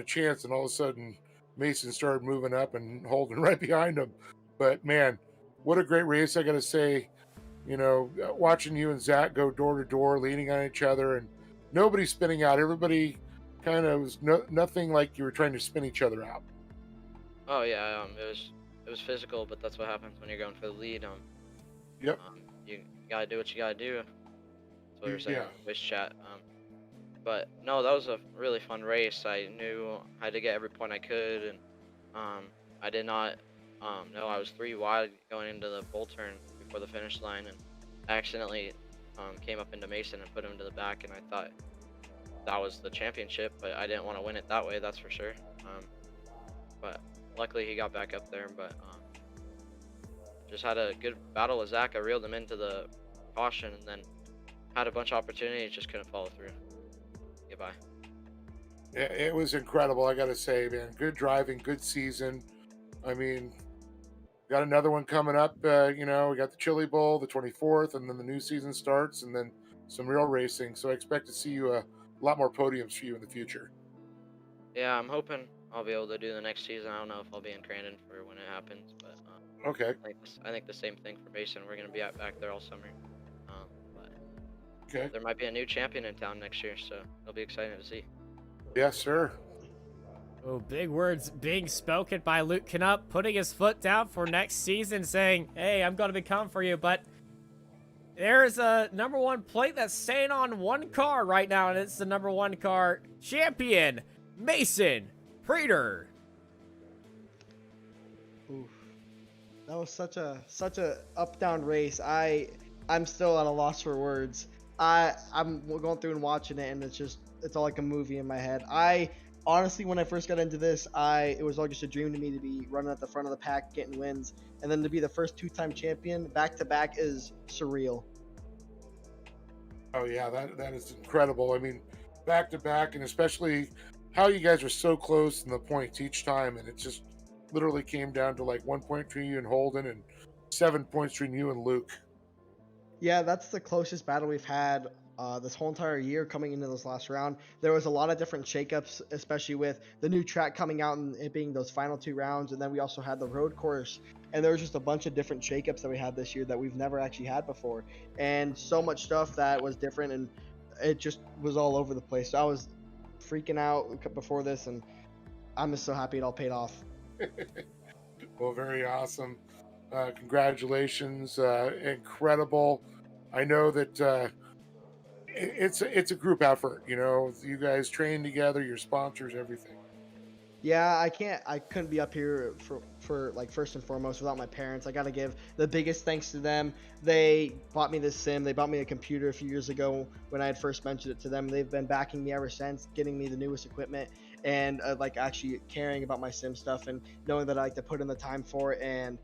a chance. And all of a sudden, Mason started moving up and holding right behind him. But man, what a great race. I got to say, you know, watching you and Zach go door to door, leaning on each other, and nobody spinning out. Everybody kind of was nothing like you were trying to spin each other out. Oh yeah, it was physical, but that's what happens when you're going for the lead. Yep. You gotta do what you gotta do. That's what we were saying Yeah. in voice chat. But no, that was a really fun race. I knew I had to get every point I could, and I did not know I was 3 wide going into the bull turn before the finish line, and I accidentally came up into Mason and put him to the back, and I thought that was the championship, but I didn't want to win it that way, that's for sure. But luckily he got back up there, but just had a good battle with Zach. I reeled him into the caution and then had a bunch of opportunities, just couldn't follow through. Goodbye. Yeah, it was incredible. I got to say, man, good driving, good season. I mean, got another one coming up. You know, we got the Chili Bowl, the 24th, and then the new season starts, and then some real racing. So I expect to see you a lot more podiums for you in the future. Yeah, I'm hoping I'll be able to do the next season. I don't know if I'll be in Crandon for when it happens, but Okay. I think the same thing for Mason. We're gonna be back there all summer. But Okay. there might be a new champion in town next year, so it'll be exciting to see. Yes, sir. Oh, big words being spoken by Luke Knupp, putting his foot down for next season, saying, hey, I'm going to become for you. But there's a number 1 plate that's staying on one car right now, and it's the number 1 car champion, Mason Prater. Oof. That was such a up down race. I'm still at a loss for words. I'm going through and watching it, and it's all like a movie in my head. I honestly, when I first got into this, it was all just a dream to me to be running at the front of the pack, getting wins, and then to be the first 2-time champion back to back is surreal. Oh yeah, that is incredible. I mean, back to back, and especially how you guys are so close in the points each time, and it just literally came down to like 1 point between you and Holden, and 7 points between you and Luke. Yeah, that's the closest battle we've had this whole entire year coming into this last round. There was a lot of different shakeups, especially with the new track coming out and it being those final 2 rounds. And then we also had the road course. And there was just a bunch of different shakeups that we had this year that we've never actually had before. And so much stuff that was different, and it just was all over the place. So I was freaking out before this, and I'm just so happy it all paid off. Well, very awesome. Congratulations. Incredible. I know that it's a group effort, you know, you guys train together, your sponsors, everything. Yeah, I couldn't be up here for like first and foremost without my parents. I got to give the biggest thanks to them. They bought me this sim. They bought me a computer a few years ago when I had first mentioned it to them. They've been backing me ever since, getting me the newest equipment and like actually caring about my sim stuff and knowing that I like to put in the time for it. And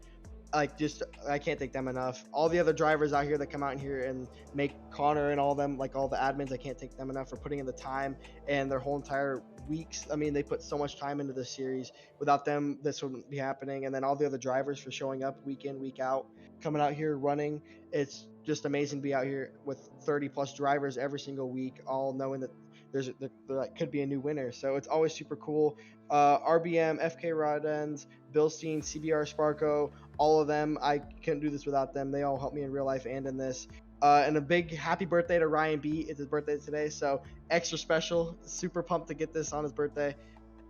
like just I can't thank them enough. All the other drivers out here that come out in here and make Connor and all them, like all the admins, I can't thank them enough for putting in the time and their whole entire weeks. I mean, they put so much time into this series. Without them, this wouldn't be happening. And then all the other drivers for showing up week in, week out, coming out here running. It's just amazing to be out here with 30 plus drivers every single week, all knowing that there like, could be a new winner. So it's always super cool. RBM, FK Rodens, Bilstein, CBR Sparko, all of them. I couldn't do this without them. They all helped me in real life and in this. And a big happy birthday to Ryan B. It's his birthday today, so extra special. Super pumped to get this on his birthday.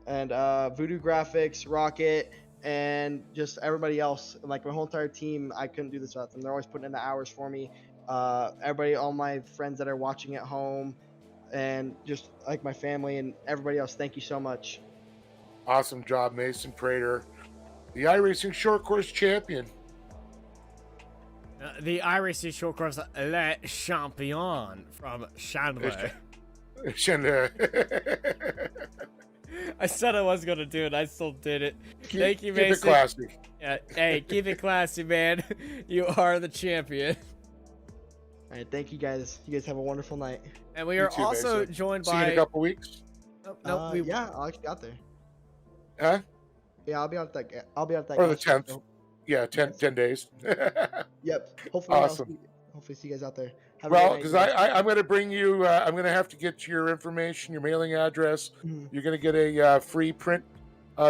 And Voodoo Graphics, Rocket, and just everybody else. Like my whole entire team, I couldn't do this without them. They're always putting in the hours for me. Everybody, all my friends that are watching at home, and just like my family and everybody else, thank you so much. Awesome job, Mason Prater, the iRacing short course champion. The iRacing short course Le Champion from Chandler. I said I was gonna do it. I still did it. Thank you, Mason. Keep it classy. Yeah, hey, keep it classy, man. You are the champion. All right, thank you guys. You guys have a wonderful night. And we You are too, also Mason. joined See you in by. a couple weeks. Yeah, I'll actually be out there. Huh? Yeah, I'll be out that. I'll be out that. Or the Gotcha. 10th. Yeah, 10 days. Yep. Hopefully, Awesome. Hopefully, see you guys out there. Have a Well, great because night, guys. I'm going to bring you, I'm going to have to get your information, your mailing address. Mhm. You're going to get a free print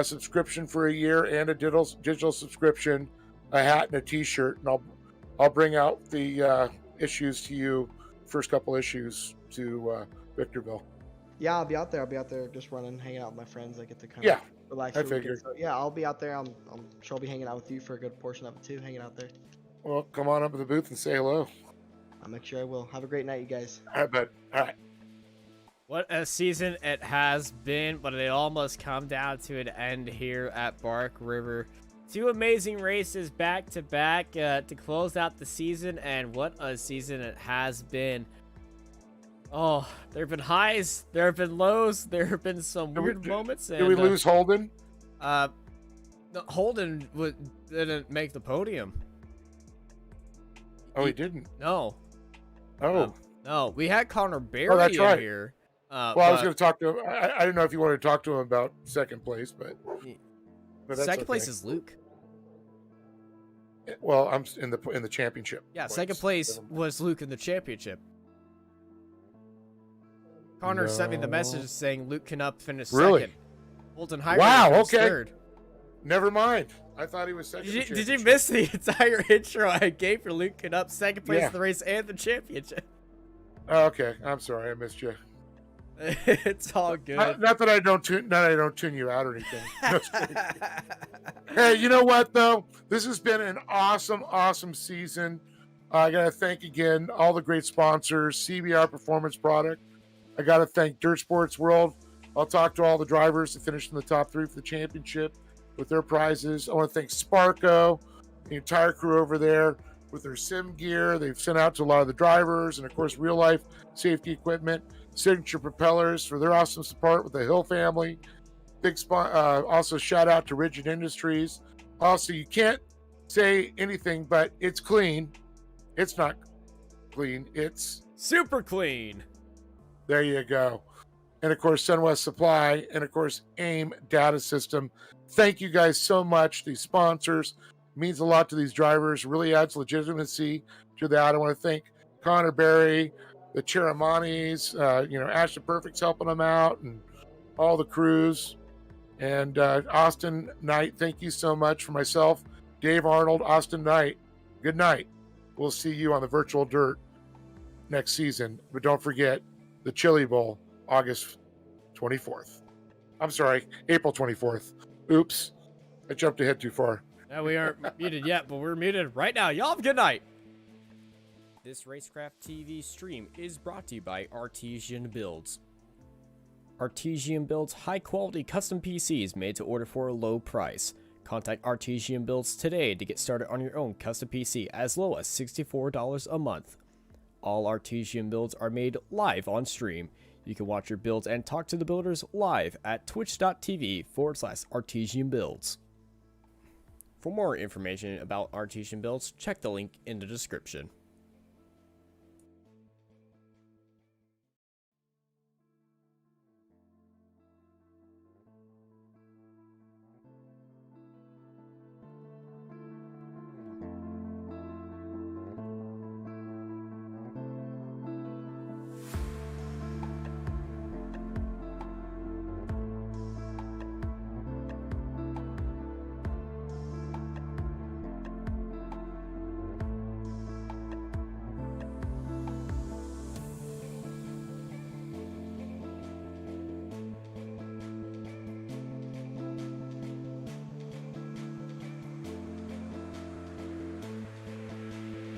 subscription for a year and a digital subscription, a hat and a T-shirt, and I'll bring out the issues to you, first couple issues to Victorville. Yeah, I'll be out there. I'll be out there just running, hanging out with my friends. I get to kind Yeah, of relax. I for the weekend. figured. So, yeah, I'll be out there. I'm sure I'll be hanging out with you for a good portion of it too. Hanging out there. Well, come on up to the booth and say hello. I'll make sure I will. Have a great night, you guys. All right, bud. All right. What a season it has been, but it almost come down to an end here at Bark River. Two amazing races back to back to close out the season, and what a season it has been. Oh, there have been highs, there have been lows, there have been some weird moments. Did we lose Holden? No, Holden didn't make the podium. Oh, he didn't. No. Oh. No, we had Connor Berry that's in right. here. Well, I was going to talk to him. I didn't know if you wanted to talk to him about second place, but that's second okay. place is Luke. Well, I'm in the championship. Yeah, place. second place was Luke in the championship. Connor sent me the message saying Luke Knupp finished Really? second. Holden High Wow, finished okay. third. Never mind. I thought he was second. Did you miss the entire intro I gave for Luke Knupp, second place Yeah. in the race and the championship? Oh, okay, I'm sorry, I missed you. It's all good. Not that I don't tune you out or anything. Just kidding. Hey, you know what though? This has been an awesome season. I gotta thank again all the great sponsors, CBR Performance Product. I gotta thank Dirt Sports World. I'll talk to all the drivers that finished in the top 3 for the championship with their prizes. I want to thank Sparko, the entire crew over there with their sim gear. They've sent out to a lot of the drivers, and of course, real life safety equipment. Signature Propellers for their awesome support with the Hill family. Also shout out to Rigid Industries. Also, you can't say anything, but it's clean. It's not clean. It's super clean. There you go. And of course, Sunwest Supply, and of course, AIM Data System. Thank you guys so much. These sponsors means a lot to these drivers. Really adds legitimacy to that. I want to thank Connor Berry, the ceremonies, Ashton Perfect's helping them out, and all the crews. And Austin Knight, thank you so much. For myself, Dave Arnold, Austin Knight, good night. We'll see you on the virtual dirt next season. But don't forget the Chili Bowl, August 24th. I'm sorry, April 24th. Oops, I jumped ahead too far. No, we aren't muted yet, but we're muted right now. Y'all have a good night. This Racecraft TV stream is brought to you by Artesian Builds. Artesian builds high-quality custom PCs made to order for a low price. Contact Artesian Builds today to get started on your own custom PC as low as $64 a month. All Artesian builds are made live on stream. You can watch your builds and talk to the builders live at twitch.tv/Artesian Builds. For more information about Artesian Builds, check the link in the description.